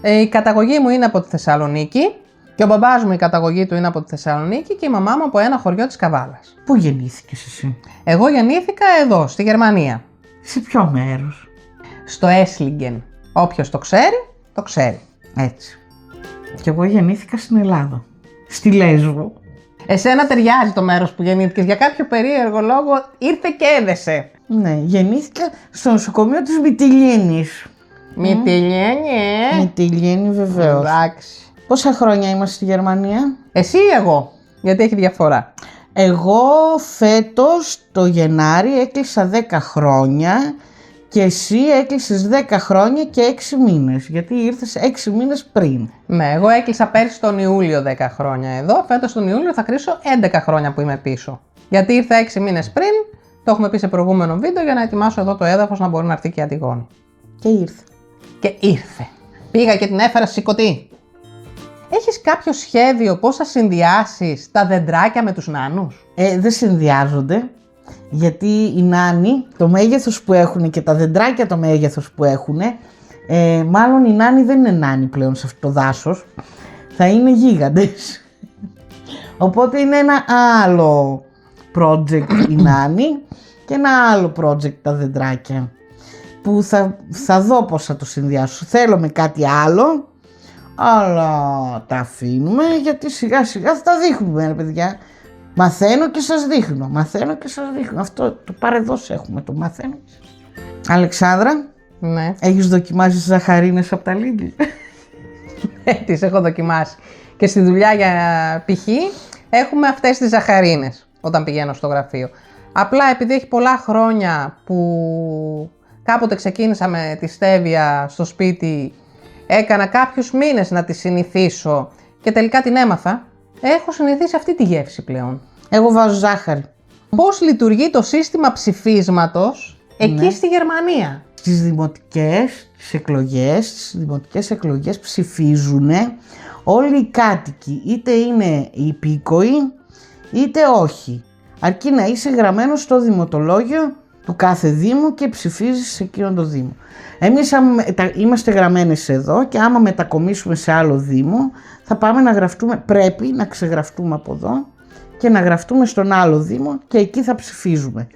Η καταγωγή μου είναι από τη Θεσσαλονίκη και ο μπαμπάς μου η καταγωγή του είναι από τη Θεσσαλονίκη και η μαμά μου από ένα χωριό της Καβάλας. Πού γεννήθηκες εσύ? Εγώ γεννήθηκα εδώ, στη Γερμανία, Σε ποιο μέρος? στο Έσλιγκεν. Όποιος το ξέρει, το ξέρει. Έτσι. Και εγώ γεννήθηκα στην Ελλάδα. Στη Λέσβο. Εσένα ταιριάζει το μέρος που γεννήθηκες, για κάποιο περίεργο λόγο ήρθε και έδεσε. Ναι, γεννήθηκα στο νοσοκομείο της Μυτιλίνης. Μυτιλιένιε. Μυτιλίνη βεβαίως. Εντάξει. Πόσα χρόνια είμαστε στη Γερμανία? Εσύ ή εγώ, γιατί έχει διαφορά. Εγώ φέτος το Γενάρη έκλεισα 10 χρόνια και εσύ έκλεισες 10 χρόνια και 6 μήνες, γιατί ήρθες 6 μήνες πριν. Ναι, εγώ έκλεισα πέρσι τον Ιούλιο 10 χρόνια εδώ. Φέτος τον Ιούλιο θα κρίσω 11 χρόνια που είμαι πίσω. Γιατί ήρθα 6 μήνες πριν, το έχουμε πει σε προηγούμενο βίντεο, για να ετοιμάσω εδώ το έδαφος να μπορεί να έρθει και η Αντιγόνη. Και ήρθε. Και ήρθε. Πήγα και την έφερα σηκωτή. Έχεις κάποιο σχέδιο πώς θα συνδυάσεις τα δεντράκια με τους νάνους? Δεν συνδυάζονται, γιατί οι νάνοι, το μέγεθος που έχουν και τα δεντράκια το μέγεθος που έχουν, μάλλον οι νάνοι δεν είναι νάνοι πλέον σε αυτό το δάσος, θα είναι γίγαντες. Οπότε είναι ένα άλλο project οι νάνοι και ένα άλλο project τα δεντράκια, που θα δω πώς θα το συνδυάσω. Θέλω με κάτι άλλο, αλλά τα αφήνουμε γιατί σιγά σιγά θα τα δείχνουμε, ρε παιδιά. Μαθαίνω και σας δείχνω, μαθαίνω και σας δείχνω. Αυτό το παρεδώς έχουμε, το μαθαίνω. Αλεξάνδρα, Ναι, έχεις δοκιμάσει τις ζαχαρίνες από τα Lidl? τις έχω δοκιμάσει. Και στη δουλειά για π.χ. έχουμε αυτές τις ζαχαρίνες όταν πηγαίνω στο γραφείο. Απλά επειδή έχει πολλά χρόνια που κάποτε ξεκίνησα με τη στέβια στο σπίτι, έκανα κάποιους μήνες να τη συνηθίσω και τελικά την έμαθα, έχω συνηθίσει αυτή τη γεύση πλέον. Εγώ βάζω ζάχαρη. Πώς λειτουργεί το σύστημα ψηφίσματος εκεί στη Γερμανία? Στις δημοτικές εκλογές ψηφίζουν όλοι οι κάτοικοι, είτε είναι υπήκοοι είτε όχι. Αρκεί να είσαι γραμμένος στο δημοτολόγιο του κάθε δήμου και ψηφίζεις σε εκείνον το δήμο. Εμείς είμαστε γραμμένες εδώ και άμα μετακομίσουμε σε άλλο δήμο θα πάμε να γραφτούμε, πρέπει να ξεγραφτούμε από εδώ και να γραφτούμε στον άλλο δήμο και εκεί θα ψηφίζουμε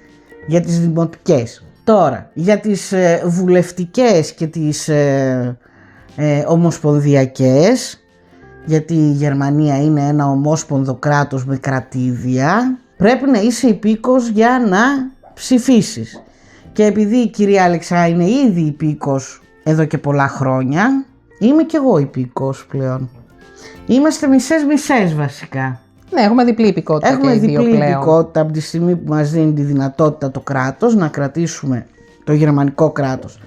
για τις δημοτικές. Τώρα, για τις βουλευτικές και τις ομοσπονδιακές, γιατί η Γερμανία είναι ένα ομόσπονδο κράτος με κρατήδια, πρέπει να είσαι υπήκος για να ψηφίσεις. Και επειδή η κυρία Αλεξά είναι ήδη υπήκος εδώ και πολλά χρόνια, είμαι κι εγώ υπήκος πλέον. Είμαστε μισές βασικά. Ναι, έχουμε διπλή υπηκότητα. Έχουμε και οι δύο διπλή πλέον. υπηκότητα από τη στιγμή που μας δίνει τη δυνατότητα το κράτος να κρατήσουμε, το γερμανικό κράτος,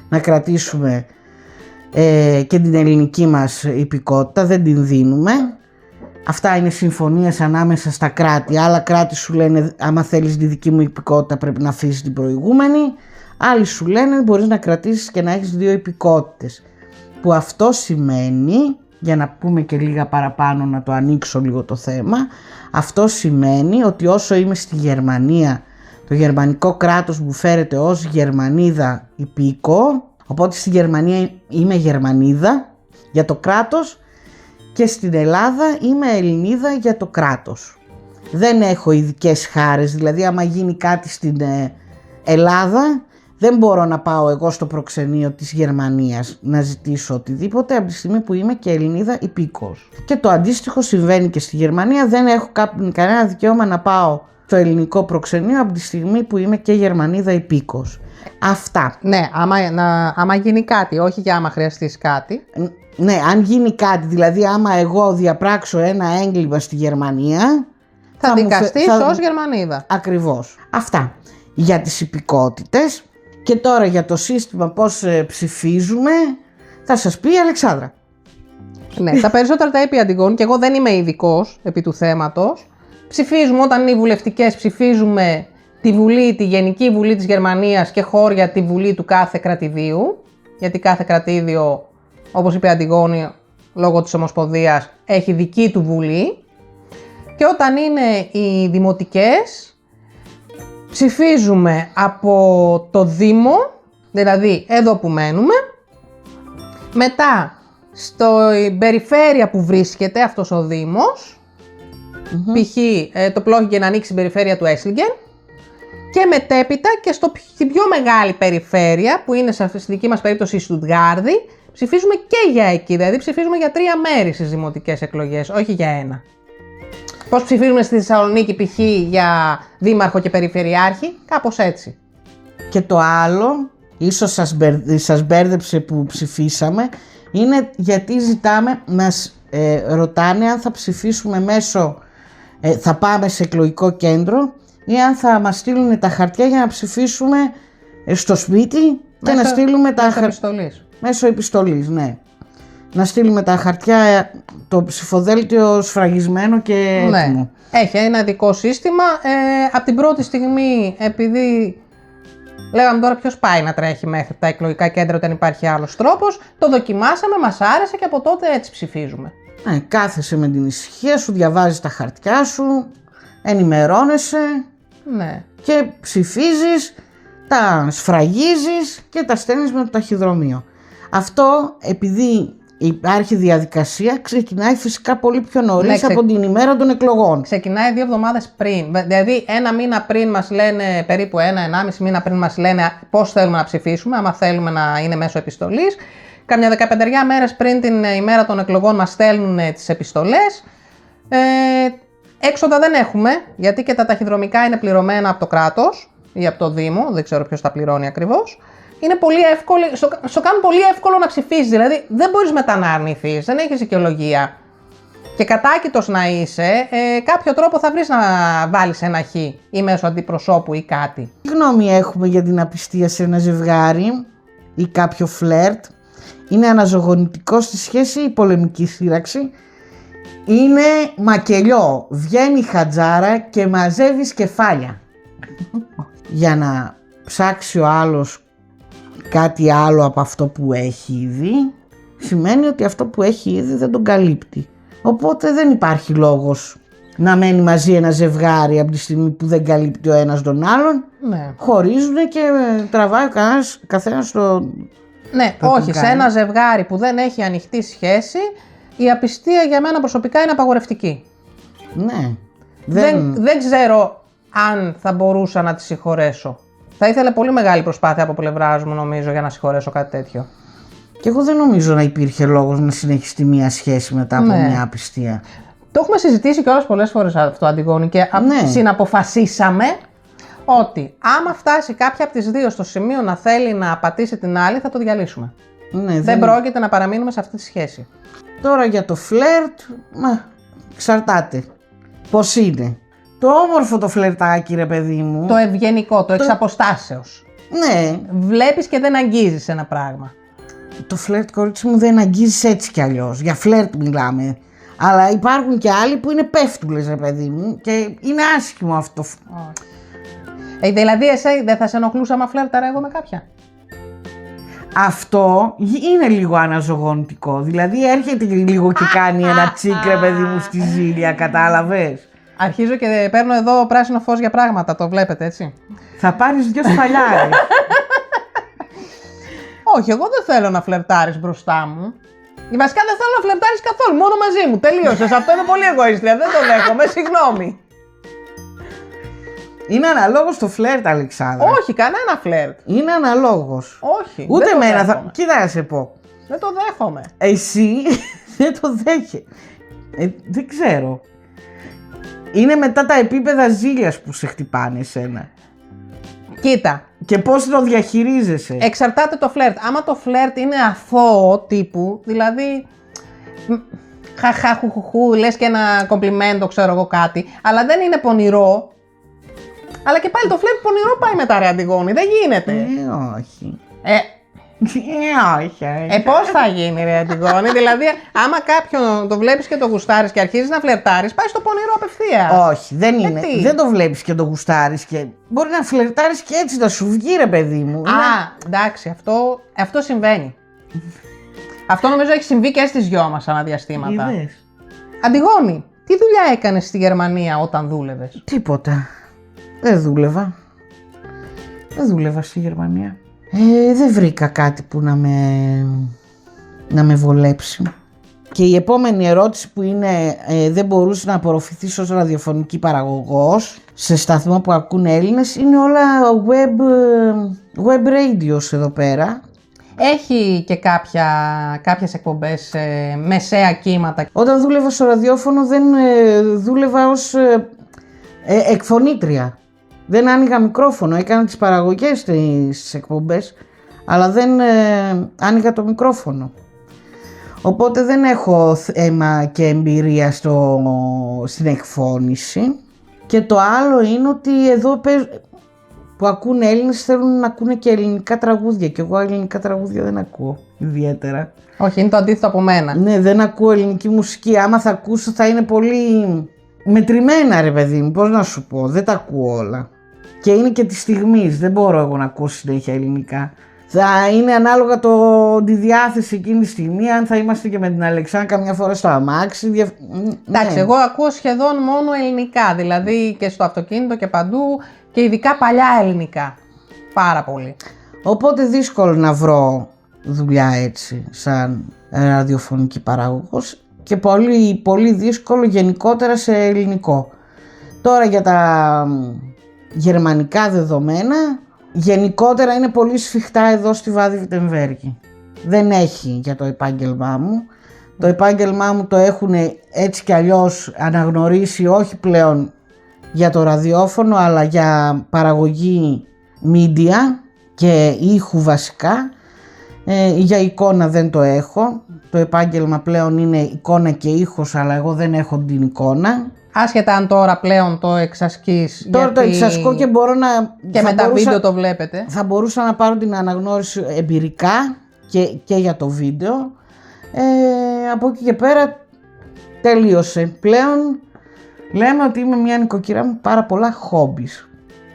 να κρατήσουμε και την ελληνική μας υπηκότητα, δεν την δίνουμε. Αυτά είναι συμφωνίες ανάμεσα στα κράτη. Άλλα κράτη σου λένε άμα θέλεις τη δική μου υπηκότητα πρέπει να αφήσεις την προηγούμενη. Άλλοι σου λένε μπορείς να κρατήσεις και να έχεις δύο υπηκότητες. Που αυτό σημαίνει, για να πούμε και λίγα παραπάνω, να το ανοίξω λίγο το θέμα, αυτό σημαίνει ότι όσο είμαι στη Γερμανία, το γερμανικό κράτος μου φέρεται ως Γερμανίδα υπήκο, οπότε στη Γερμανία είμαι Γερμανίδα για το κράτος και στην Ελλάδα είμαι Ελληνίδα για το κράτος. Δεν έχω ειδικές χάρες, δηλαδή άμα γίνει κάτι στην Ελλάδα δεν μπορώ να πάω εγώ στο προξενείο της Γερμανίας να ζητήσω οτιδήποτε από τη στιγμή που είμαι και Ελληνίδα υπήκος. Και το αντίστοιχο συμβαίνει και στη Γερμανία, δεν έχω κανένα δικαίωμα να πάω το ελληνικό προξενείο από τη στιγμή που είμαι και Γερμανίδα υπήκος. Αυτά. Ναι, άμα γίνει κάτι, όχι για άμα χρειαστείς κάτι. Ναι, αν γίνει κάτι, δηλαδή άμα εγώ διαπράξω ένα έγκλημα στη Γερμανία, Θα δικαστείς ως Γερμανίδα. Ακριβώς. Αυτά για τις υπηκότητες. Και τώρα για το σύστημα πώς ψηφίζουμε θα σας πει η Αλεξάνδρα. Ναι, τα περισσότερα τα είπε η Αντιγόνη και εγώ δεν είμαι ειδικός επί του θέματος. Ψηφίζουμε όταν είναι οι βουλευτικές, ψηφίζουμε τη Γενική Βουλή της Γερμανίας και χώρια τη Βουλή του κάθε κρατηδίου. Γιατί κάθε κρατήδιο, όπως είπε η Αντιγόνη, λόγω της Ομοσπονδίας, έχει δική του Βουλή. Και όταν είναι οι δημοτικές, ψηφίζουμε από το Δήμο, δηλαδή εδώ που μένουμε, μετά στην περιφέρεια που βρίσκεται αυτός ο Δήμος, π.χ. το Πλόχιγγεν να ανοίξει στην περιφέρεια του Έσλιγκεν, και μετέπειτα και στην πιο μεγάλη περιφέρεια που είναι στη δική μας περίπτωση η Στουτγκάρδη, ψηφίζουμε και για εκεί, δηλαδή ψηφίζουμε για 3 μέρη στις δημοτικές εκλογές, όχι για ένα. Πώς ψηφίζουμε στη Θεσσαλονίκη π.χ. για δήμαρχο και περιφερειάρχη, κάπως έτσι. Και το άλλο, ίσως σας μπέρδεψε που ψηφίσαμε, είναι γιατί ζητάμε, μας ρωτάνε αν θα ψηφίσουμε μέσω, θα πάμε σε εκλογικό κέντρο ή αν θα μας στείλουν τα χαρτιά για να ψηφίσουμε στο σπίτι και να στείλουμε τα χαρτιά. Μέσω επιστολής, ναι. Να στείλουμε τα χαρτιά, το ψηφοδέλτιο σφραγισμένο και έτοιμο. Ναι. Έχει ένα ειδικό σύστημα. Από την πρώτη στιγμή, επειδή λέγαμε τώρα ποιος πάει να τρέχει μέχρι τα εκλογικά κέντρα όταν υπάρχει άλλος τρόπος, το δοκιμάσαμε, μας άρεσε και από τότε έτσι ψηφίζουμε. Ναι, κάθεσαι με την ησυχία σου, διαβάζεις τα χαρτιά σου, ενημερώνεσαι, ναι, και ψηφίζεις, τα σφραγίζεις και τα στέλνεις με το ταχυδρομείο. Αυτό, επειδή υπάρχει διαδικασία, ξεκινάει φυσικά πολύ πιο νωρίς από την ημέρα των εκλογών. Ξεκινάει 2 εβδομάδες πριν. Δηλαδή, 1 μήνα πριν μας λένε, περίπου 1-1,5 μήνα πριν μας λένε πώς θέλουμε να ψηφίσουμε, άμα θέλουμε να είναι μέσω επιστολής. Κάμια 15 μέρες πριν την ημέρα των εκλογών μας στέλνουν τις επιστολές. Έξοδα δεν έχουμε, γιατί και τα ταχυδρομικά είναι πληρωμένα από το κράτος ή από το Δήμο, δεν ξέρω ποιος τα πληρώνει ακριβώς. Είναι πολύ εύκολο, σου κάνουν πολύ εύκολο να ψηφίσεις, δηλαδή δεν μπορείς μετά να αρνηθείς, δεν έχεις δικαιολογία. Και κατάκητος να είσαι, κάποιο τρόπο θα βρεις να βάλεις ένα χ ή μέσω αντιπροσώπου ή κάτι. Τι γνώμη έχουμε για την απιστία σε ένα ζευγάρι ή κάποιο φλερτ? Είναι αναζωογονητικό στη σχέση ή πολεμική σύραξη? Είναι μακελιό, βγαίνει χατζάρα και μαζεύεις κεφάλια. Για να ψάξει ο άλλος κάτι άλλο από αυτό που έχει ήδη, σημαίνει ότι αυτό που έχει ήδη δεν τον καλύπτει. Οπότε δεν υπάρχει λόγος να μένει μαζί ένα ζευγάρι από τη στιγμή που δεν καλύπτει ο ένας τον άλλον. Ναι. Χωρίζουν και τραβάει ο καθένας το... Ναι, όχι, σε ένα ζευγάρι που δεν έχει ανοιχτή σχέση, η απιστία για μένα προσωπικά είναι απαγορευτική. Ναι. Δεν ξέρω αν θα μπορούσα να τη συγχωρέσω. Θα ήθελε πολύ μεγάλη προσπάθεια από πλευράς μου, νομίζω, για να συγχωρέσω κάτι τέτοιο. Και εγώ δεν νομίζω να υπήρχε λόγος να συνεχιστεί μια σχέση μετά από μια απιστία. Το έχουμε συζητήσει κιόλας πολλές φορές αυτό, Αντιγόνη, και συναποφασίσαμε ότι άμα φτάσει κάποια από τις δύο στο σημείο να θέλει να απατήσει την άλλη, θα το διαλύσουμε. Ναι, δεν πρόκειται να παραμείνουμε σε αυτή τη σχέση. Τώρα για το φλερτ, εξαρτάται πώς είναι. Το όμορφο το φλερτάκι, ρε παιδί μου. Το ευγενικό, το εξ αποστάσεως. Ναι. Βλέπεις και δεν αγγίζεις ένα πράγμα. Το φλερτ, κορίτσι μου, δεν αγγίζεις έτσι κι αλλιώς. Για φλερτ μιλάμε. Αλλά υπάρχουν και άλλοι που είναι πέφτουλες, ρε παιδί μου, και είναι άσχημο αυτό. Δηλαδή, εσύ δεν θα σε ενοχλούσα άμα φλερταρά εγώ με κάποια? Αυτό είναι λίγο αναζωογονητικό. Δηλαδή έρχεται λίγο και κάνει ένα τσίκ, ρε παιδί μου, στη ζήλια, κατάλαβες. Αρχίζω και παίρνω εδώ πράσινο φως για πράγματα, το βλέπετε έτσι. Θα πάρεις 2 σφαλιάρες. Όχι, εγώ δεν θέλω να φλερτάρεις μπροστά μου. Βασικά δεν θέλω να φλερτάρεις καθόλου, μόνο μαζί μου. Τελείωσες. Αυτό είναι πολύ εγωίστρια, δεν το δέχομαι, συγγνώμη. Είναι αναλόγως το φλερτ, Αλεξάνδρα. Όχι, κανένα φλερτ. Είναι αναλόγως. Όχι. Ούτε δεν το εμένα δέχομαι. Κοίτα να σε πω. Δεν το δέχομαι. Εσύ δεν το δέχεσαι. Δεν ξέρω. Είναι μετά τα επίπεδα ζήλιας που σε χτυπάνε εσένα. Κοίτα, Και πώς το διαχειρίζεσαι. εξαρτάται το φλερτ. Άμα το φλερτ είναι αθώο τύπου, δηλαδή χαχαχουχουχου, λες και ένα κομπλιμέντο, ξέρω εγώ κάτι, αλλά δεν είναι πονηρό. Αλλά και πάλι το φλερτ πονηρό πάει μετά, ρε Αντιγόνη, δεν γίνεται. Όχι. Όχι. Πώς θα γίνει, ρε Αντιγόνη, δηλαδή άμα κάποιον το βλέπεις και το γουστάρεις και αρχίζεις να φλερτάρεις, πάει στο πονηρό απευθείας. Όχι, δεν είναι. Γιατί? Δεν το βλέπεις και το γουστάρεις και μπορεί να φλερτάρεις και έτσι να σου βγει, ρε παιδί μου. Εντάξει, αυτό συμβαίνει. Αυτό νομίζω έχει συμβεί και στις δυο μας αναδιαστήματα. Είδες. Αντιγόνη, τι δουλειά έκανες στη Γερμανία όταν δούλευες? Τίποτα. Δεν δούλευα. Δεν δούλευα στη Γερμανία. Δεν βρήκα κάτι που να με βολέψει. Και η επόμενη ερώτηση που είναι δεν μπορούσε να απορροφηθείς ως ραδιοφωνική παραγωγός σε σταθμό που ακούν Έλληνες, είναι όλα web radios εδώ πέρα. Έχει και κάποιες εκπομπές μεσαία κύματα. Όταν δούλευα στο ραδιόφωνο δεν δούλευα ως εκφωνήτρια. Δεν άνοιγα μικρόφωνο, έκανα τις παραγωγές στις εκπομπές, αλλά δεν άνοιγα το μικρόφωνο. Οπότε δεν έχω θέμα και εμπειρία στην εκφώνηση. Και το άλλο είναι ότι εδώ που ακούνε Έλληνες θέλουν να ακούνε και ελληνικά τραγούδια και εγώ ελληνικά τραγούδια δεν ακούω ιδιαίτερα. Όχι, είναι το αντίθετο από μένα. Ναι, δεν ακούω ελληνική μουσική. Άμα θα ακούσω θα είναι πολύ μετρημένα, ρε παιδί μου, πώς να σου πω, δεν τα ακούω όλα. Και είναι και τη στιγμή, δεν μπορώ εγώ να ακούω συνέχεια ελληνικά. Θα είναι ανάλογα τη διάθεση εκείνη τη στιγμή, αν θα είμαστε και με την Αλεξάνδρα καμιά φορά στο αμάξι. Εντάξει, εγώ ακούω σχεδόν μόνο ελληνικά, δηλαδή και στο αυτοκίνητο και παντού και ειδικά παλιά ελληνικά. Πάρα πολύ. Οπότε δύσκολο να βρω δουλειά έτσι, σαν ραδιοφωνική παραγωγός και πολύ, πολύ δύσκολο γενικότερα σε ελληνικό. Τώρα για τα γερμανικά δεδομένα, γενικότερα είναι πολύ σφιχτά εδώ στη Βάδη Βιρτεμβέργη. Δεν έχει για το επάγγελμά μου. Το επάγγελμά μου το έχουν έτσι κι αλλιώς αναγνωρίσει, όχι πλέον για το ραδιόφωνο, αλλά για παραγωγή media και ήχου βασικά. Για εικόνα δεν το έχω. Το επάγγελμα πλέον είναι εικόνα και ήχος, αλλά εγώ δεν έχω την εικόνα. Άσχετα αν τώρα πλέον το εξασκείς. Τώρα γιατί... το εξασκώ και μπορώ να... Και με τα βίντεο το βλέπετε. Θα μπορούσα να πάρω την αναγνώριση εμπειρικά και για το βίντεο. Από εκεί και πέρα τελείωσε. Πλέον λέμε ότι είμαι μια νοικοκυρά με πάρα πολλά χόμπις.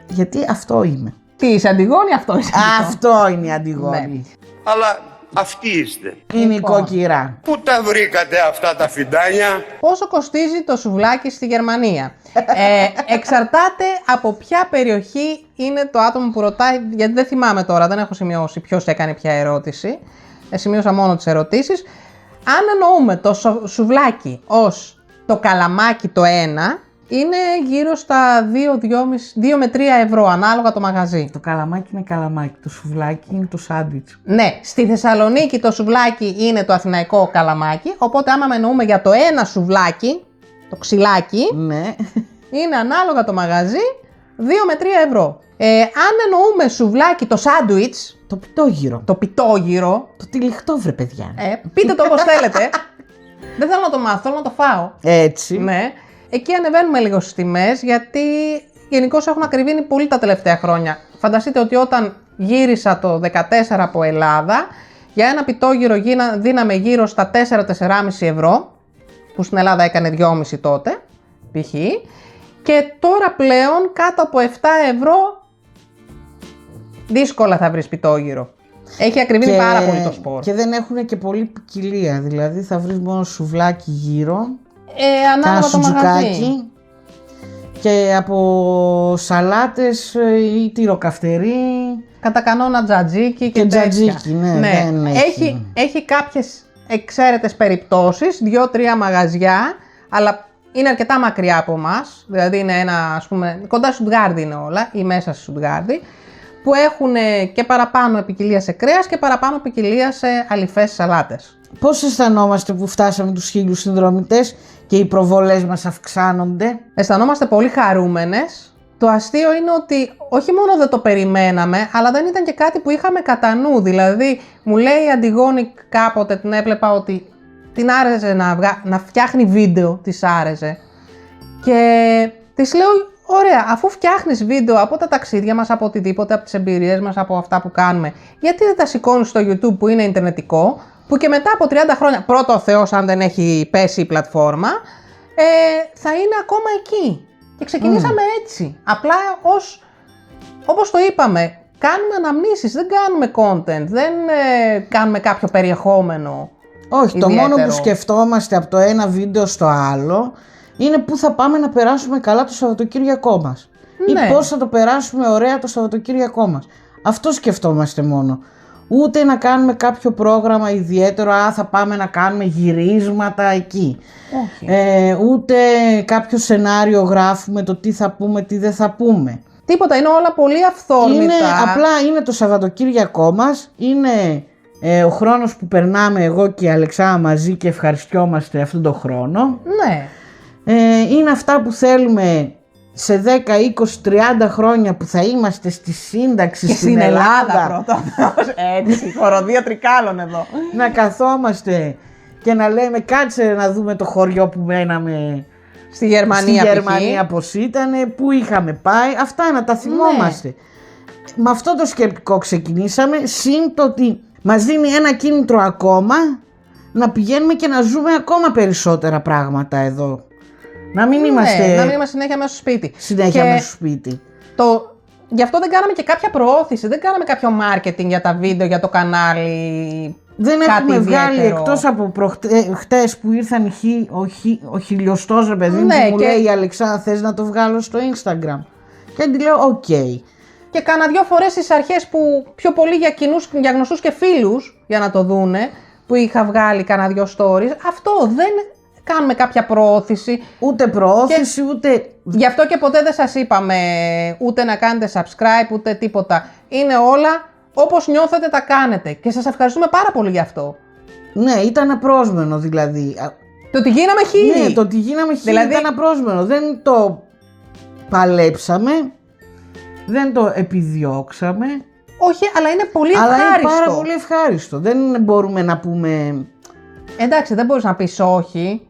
Γιατί αυτό είμαι. Τι είσαι Αντιγόνη, αυτό είσαι. Αυτό είναι η Αντιγόνη. Ναι. Αλλά αυτοί είστε. Η νοικοκυρά. Πού τα βρήκατε αυτά τα φιντάνια? Πόσο κοστίζει το σουβλάκι στη Γερμανία? Εξαρτάται από ποια περιοχή είναι το άτομο που ρωτάει, γιατί δεν θυμάμαι τώρα, δεν έχω σημειώσει ποιος έκανε ποια ερώτηση. Σημείωσα μόνο τις ερωτήσεις. Αν εννοούμε το σουβλάκι ως το καλαμάκι το ένα, είναι γύρω στα 2 με 3 ευρώ ανάλογα το μαγαζί. Το καλαμάκι είναι καλαμάκι, το σουβλάκι είναι το σάντουιτς. Ναι, στη Θεσσαλονίκη το σουβλάκι είναι το αθηναϊκό καλαμάκι, οπότε άμα εννοούμε για το ένα σουβλάκι, το ξυλάκι, Ναι. είναι ανάλογα το μαγαζί 2 με 3 ευρώ. Αν εννοούμε σουβλάκι το σάντουιτς, Το πιτόγυρο. το πιτόγυρο, Το τυλιχτό βρε παιδιά. πείτε το όπως θέλετε. Δεν θέλω να το μάθω, θέλω να το φάω. Έτσι. Ναι. Εκεί ανεβαίνουμε λίγο στις τιμές, γιατί γενικώς έχουν ακριβήνει πολύ τα τελευταία χρόνια. Φανταστείτε ότι όταν γύρισα το 14 από Ελλάδα, για ένα πιτόγυρο δίναμε γύρω στα 4-4,5 ευρώ, που στην Ελλάδα έκανε 2,5 τότε, π.χ. Και τώρα πλέον κάτω από 7 ευρώ δύσκολα θα βρεις πιτόγυρο. Έχει ακριβήνει πάρα πολύ το σπορ. Και δεν έχουν και πολύ ποικιλία, δηλαδή θα βρεις μόνο σουβλάκι γύρω, Ανάλογα το μαγαζί. σουτζουκάκι και από σαλάτες ή τυροκαυτερί Κατά κανόνα τζατζίκι και τέτοια. τζατζίκι, ναι, δεν έχει κάποιες εξαίρετες περιπτώσεις, 2-3 μαγαζιά, αλλά είναι αρκετά μακριά από εμάς, δηλαδή είναι ένα, ας πούμε, κοντά στη Στουτγκάρδη είναι όλα ή μέσα στη Στουτγκάρδη, που έχουν και παραπάνω ποικιλία σε κρέας και παραπάνω ποικιλία σε αληφές σαλάτες. Πώς αισθανόμαστε που φτάσαμε τους 1000 συνδρομητές και οι προβολές μας αυξάνονται? Αισθανόμαστε πολύ χαρούμενες. Το αστείο είναι ότι όχι μόνο δεν το περιμέναμε, αλλά δεν ήταν και κάτι που είχαμε κατά νου. Δηλαδή, μου λέει η Αντιγόνη κάποτε, την έβλεπα ότι την άρεσε να φτιάχνει βίντεο, της άρεσε. Και της λέω, ωραία, αφού φτιάχνεις βίντεο από τα ταξίδια μας, από οτιδήποτε, από τις εμπειρίες μας, από αυτά που κάνουμε, γιατί δεν τα σηκώνεις στο YouTube που είναι ιντερνετικό, που και μετά από 30 χρόνια, πρώτο ο Θεός αν δεν έχει πέσει η πλατφόρμα, θα είναι ακόμα εκεί. Και ξεκινήσαμε έτσι. Απλά όπως το είπαμε, κάνουμε αναμνήσεις, δεν κάνουμε content, δεν κάνουμε κάποιο περιεχόμενο. Όχι, ιδιαίτερο. το μόνο που σκεφτόμαστε από το ένα βίντεο στο άλλο είναι πού θα πάμε να περάσουμε καλά το Σαββατοκύριακό μας. Ναι. Ή πώς θα το περάσουμε ωραία το Σαββατοκύριακό μας. Αυτό σκεφτόμαστε μόνο. Ούτε να κάνουμε κάποιο πρόγραμμα ιδιαίτερο, θα πάμε να κάνουμε γυρίσματα εκεί. Όχι. Ούτε κάποιο σενάριο γράφουμε το τι θα πούμε, τι δεν θα πούμε. Τίποτα, είναι όλα πολύ αυθόρμητα. Απλά είναι το Σαββατοκύριακό μας, είναι ο χρόνος που περνάμε εγώ και η Αλεξάνδρα μαζί και ευχαριστιόμαστε αυτόν τον χρόνο. Ναι. Είναι αυτά που θέλουμε σε 10, 20, 30 χρόνια που θα είμαστε στη σύνταξη Και στην Ελλάδα. πρώτα. Έτσι, χοροδία τρικάλων εδώ. Να καθόμαστε και να λέμε κάτσε να δούμε το χωριό που μέναμε Στη Γερμανία, στη Γερμανία πώς ήταν, πού είχαμε πάει, αυτά να τα θυμόμαστε. Με αυτό το σκεπτικό ξεκινήσαμε, συν το ότι μας δίνει ένα κίνητρο ακόμα να πηγαίνουμε και να ζούμε ακόμα περισσότερα πράγματα εδώ. Να μην είμαστε να μην είμαστε συνέχεια μέσα στο σπίτι. συνέχεια Και μέσα στο σπίτι. Γι' αυτό δεν κάναμε και κάποια προώθηση, δεν κάναμε κάποιο marketing για τα βίντεο, για το κανάλι. Δεν κάτι έχουμε βγάλει ιδιαίτερο. εκτός από χτες που ήρθαν ο χιλιοστός ρε παιδί μου, Ναι, που μου και- λέει η Αλεξάνδρα θες να το βγάλω στο Instagram. Και τη λέω οκ. Και κάνα 2 φορές στις αρχές που πιο πολύ για γνωστούς και φίλους, για να το δούνε, που είχα βγάλει κάνα 2 stories. Αυτό δεν κάνουμε κάποια προώθηση. Ούτε προώθηση, ούτε... Γι' αυτό και ποτέ δεν σας είπαμε ούτε να κάνετε subscribe, ούτε τίποτα. Είναι όλα όπως νιώθετε τα κάνετε. Και σας ευχαριστούμε πάρα πολύ γι' αυτό. Ναι, ήταν απρόσμενο δηλαδή. Το ότι γίναμε χίλιοι. Ναι, το ότι γίναμε χίλιοι Δηλαδή- ήταν απρόσμενο. Δεν το παλέψαμε, δεν το επιδιώξαμε, Όχι, αλλά είναι πολύ αλλά ευχάριστο. είναι πάρα πολύ ευχάριστο. Δεν μπορούμε να πούμε Εντάξει, δεν μπορείς να πεις όχι.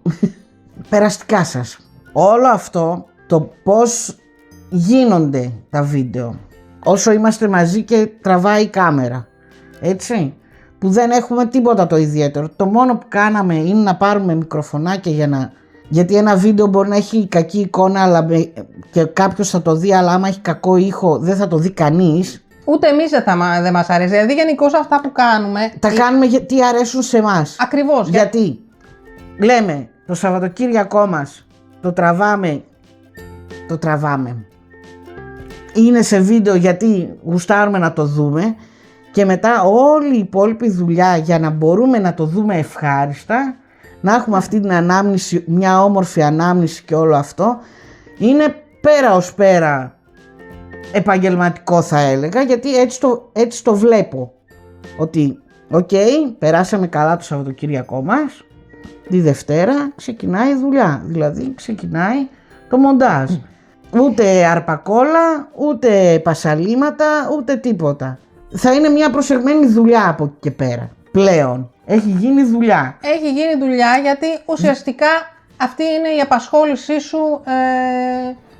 περαστικά σας. Όλο αυτό, το πώς γίνονται τα βίντεο, όσο είμαστε μαζί και τραβάει η κάμερα, έτσι, που δεν έχουμε τίποτα το ιδιαίτερο. Το μόνο που κάναμε είναι να πάρουμε μικροφωνάκια γιατί ένα βίντεο μπορεί να έχει κακή εικόνα και κάποιος θα το δει, αλλά άμα έχει κακό ήχο δεν θα το δει κανείς. Ούτε εμείς δεν μας αρέσει. Δηλαδή, γενικώς αυτά που κάνουμε. Τα κάνουμε γιατί αρέσουν σε εμάς. Ακριβώς. Γιατί λέμε το Σαββατοκύριακό μας το τραβάμε. Είναι σε βίντεο γιατί γουστάρουμε να το δούμε και μετά όλη η υπόλοιπη δουλειά για να μπορούμε να το δούμε ευχάριστα, να έχουμε αυτή την ανάμνηση, μια όμορφη ανάμνηση και όλο αυτό, είναι πέρα ως πέρα επαγγελματικό θα έλεγα, γιατί έτσι το βλέπω. Ότι περάσαμε καλά το Σαββατοκύριακό μας, τη Δευτέρα ξεκινάει η δουλειά, δηλαδή ξεκινάει το μοντάζ. Ούτε αρπακόλα, ούτε πασαλήματα, ούτε τίποτα. Θα είναι μια προσεγμένη δουλειά από εκεί και πέρα. Πλέον έχει γίνει δουλειά. Έχει γίνει δουλειά γιατί ουσιαστικά αυτή είναι η απασχόλησή σου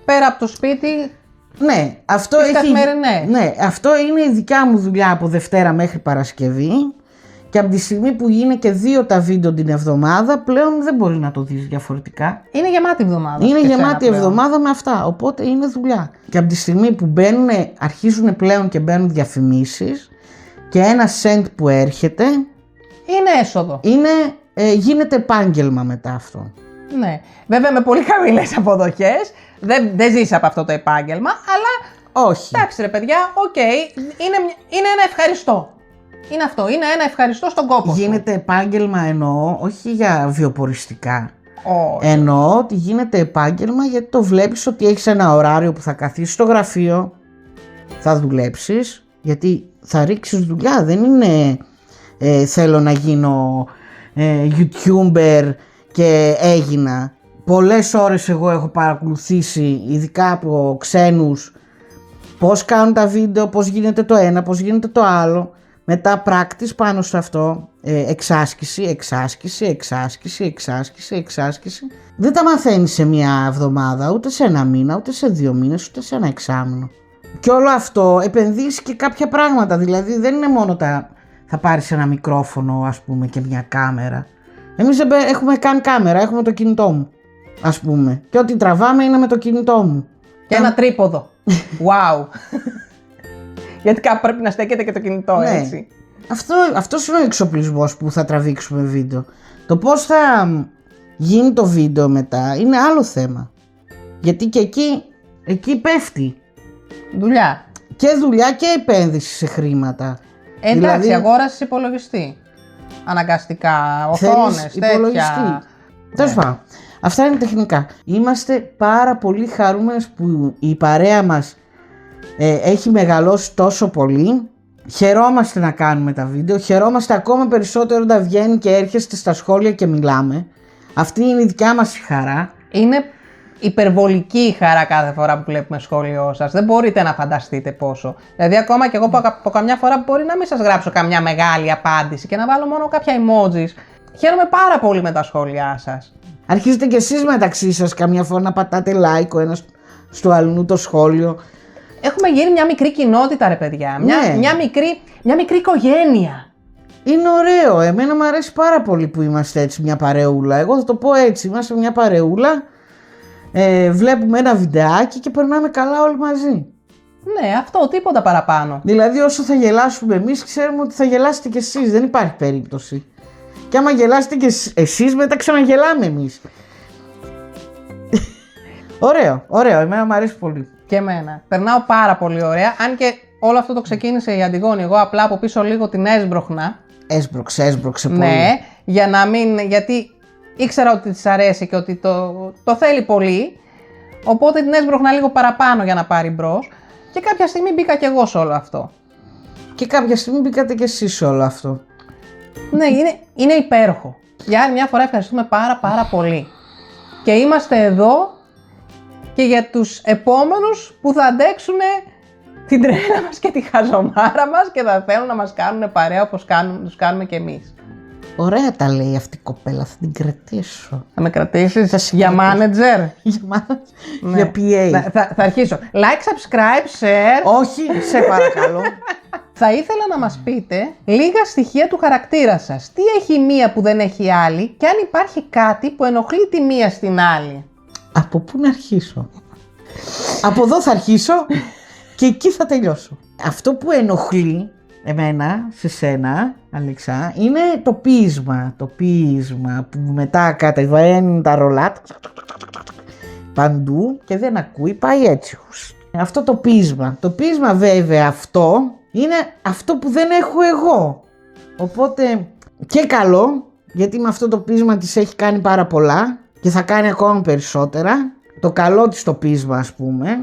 πέρα από το σπίτι. Ναι, αυτό Τις έχει. καθημερινές. Ναι, αυτό είναι η δικιά μου δουλειά από Δευτέρα μέχρι Παρασκευή. Και από τη στιγμή που είναι και 2 τα βίντεο την εβδομάδα, πλέον δεν μπορεί να το δεις διαφορετικά. Είναι γεμάτη εβδομάδα. Είναι και σένα γεμάτη πλέον. εβδομάδα με αυτά, οπότε είναι δουλειά. Και από τη στιγμή που αρχίζουν πλέον και μπαίνουν διαφημίσεις και ένα cent που έρχεται, Είναι έσοδο. γίνεται επάγγελμα μετά αυτό. Ναι. Βέβαια με πολύ χαμηλές αποδοχές. Δεν ζεις από αυτό το επάγγελμα, αλλά Όχι. εντάξει ρε παιδιά, είναι ένα ευχαριστώ. Είναι αυτό, είναι ένα ευχαριστώ στον κόπο σου. Γίνεται επάγγελμα εννοώ, όχι για βιοποριστικά. Όχι. Εννοώ ότι γίνεται επάγγελμα γιατί το βλέπεις ότι έχεις ένα ωράριο που θα καθίσεις στο γραφείο, θα δουλέψεις, Γιατί θα ρίξεις δουλειά, δεν είναι θέλω να γίνω YouTuber και έγινα. Πολλές ώρες εγώ έχω παρακολουθήσει, ειδικά από ξένους, πώς κάνουν τα βίντεο, πώς γίνεται το ένα, πώς γίνεται το άλλο. Μετά practice πάνω σε αυτό, εξάσκηση. Δεν τα μαθαίνεις σε μια εβδομάδα, ούτε σε ένα μήνα, ούτε σε 2 μήνες, ούτε σε ένα εξάμηνο. Και όλο αυτό επενδύσει και κάποια πράγματα, δηλαδή δεν είναι μόνο θα πάρεις ένα μικρόφωνο, ας πούμε, και μια κάμερα. Εμείς δεν έχουμε καν κάμερα, έχουμε το κινητό μου, ας πούμε. Και ό,τι τραβάμε είναι με το κινητό μου. Και ένα τρίποδο. Wow. Γιατί κάπου πρέπει να στέκεται και το κινητό, Ναι. έτσι. Αυτός είναι ο εξοπλισμός που θα τραβήξουμε βίντεο. Το πώς θα γίνει το βίντεο μετά είναι άλλο θέμα. Γιατί και εκεί πέφτει. Δουλειά. Και δουλειά και επένδυση σε χρήματα. Εντάξει, αγόρασες υπολογιστή. Αναγκαστικά, οθόνες, τέτοια. Τέλος πάντων. Αυτά είναι τεχνικά. Είμαστε πάρα πολύ χαρούμενες που η παρέα μας έχει μεγαλώσει τόσο πολύ. Χαιρόμαστε να κάνουμε τα βίντεο. Χαιρόμαστε ακόμα περισσότερο όταν βγαίνει και έρχεστε στα σχόλια και μιλάμε. Αυτή είναι η δικιά μας η χαρά. Είναι υπερβολική η χαρά κάθε φορά που βλέπουμε σχόλιο σας. Δεν μπορείτε να φανταστείτε πόσο. Δηλαδή, ακόμα και εγώ από καμιά φορά μπορεί να μην σας γράψω καμιά μεγάλη απάντηση και να βάλω μόνο κάποια emojis. Χαίρομαι πάρα πολύ με τα σχόλιά σας. Αρχίζετε κι εσείς μεταξύ σας καμιά φορά να πατάτε like ο ένας στο αλλού το σχόλιο. Έχουμε γίνει μια μικρή κοινότητα, ρε παιδιά. Ναι. Μια μικρή οικογένεια. Είναι ωραίο. Εμένα μου αρέσει πάρα πολύ που είμαστε έτσι μια παρεούλα. Εγώ θα το πω έτσι. Είμαστε μια παρεούλα. Βλέπουμε ένα βιντεάκι και περνάμε καλά όλοι μαζί. Ναι, αυτό, τίποτα παραπάνω. Δηλαδή όσο θα γελάσουμε εμείς ξέρουμε ότι θα γελάσετε κι εσείς. Δεν υπάρχει περίπτωση. Και άμα γελάσετε κι εσείς μετά ξαναγελάμε εμείς. Ωραίο. Εμένα μου αρέσει πολύ. Και εμένα. Περνάω πάρα πολύ ωραία. Αν και όλο αυτό το ξεκίνησε η Αντιγόνη. Εγώ απλά από πίσω λίγο την έσπρωχνα. Έσπρωξε πολύ. Ναι, για να μην. Γιατί ήξερα ότι της αρέσει και ότι το θέλει πολύ. Οπότε την έσπρωχνα λίγο παραπάνω για να πάρει μπρος. Και κάποια στιγμή μπήκα κι εγώ σε όλο αυτό. Και κάποια στιγμή μπήκατε κι εσείς σε όλο αυτό. Ναι, είναι υπέροχο. Για άλλη μια φορά ευχαριστούμε πάρα πολύ. Και είμαστε εδώ και για τους επόμενους που θα αντέξουν την τρέλα μας και τη χαζομάρα μας και θα θέλουν να μας κάνουν παρέα όπως τους κάνουμε και εμείς. Ωραία τα λέει αυτή η κοπέλα, θα την κρατήσω. Θα με κρατήσεις για manager? Ναι. Για PA. Θα αρχίσω. Like, subscribe, share. Όχι, σε παρακαλώ. Θα ήθελα να μας πείτε λίγα στοιχεία του χαρακτήρα σας. Τι έχει η μία που δεν έχει η άλλη και αν υπάρχει κάτι που ενοχλεί τη μία στην άλλη. Από πού να αρχίσω? Από εδώ θα αρχίσω και εκεί θα τελειώσω. Αυτό που ενοχλεί εμένα, σε σένα, Αλεξά, είναι το ποίησμα. Το ποίησμα που μετά κατεβαίνουν τα ρολά παντού και δεν ακούει, πάει έτσι. Αυτό το ποίησμα. Το ποίησμα βέβαια αυτό είναι αυτό που δεν έχω εγώ. Οπότε και καλό, γιατί με αυτό το ποίησμα της έχει κάνει πάρα πολλά και θα κάνει ακόμα περισσότερα. Το καλό της το ποίησμα, ας πούμε,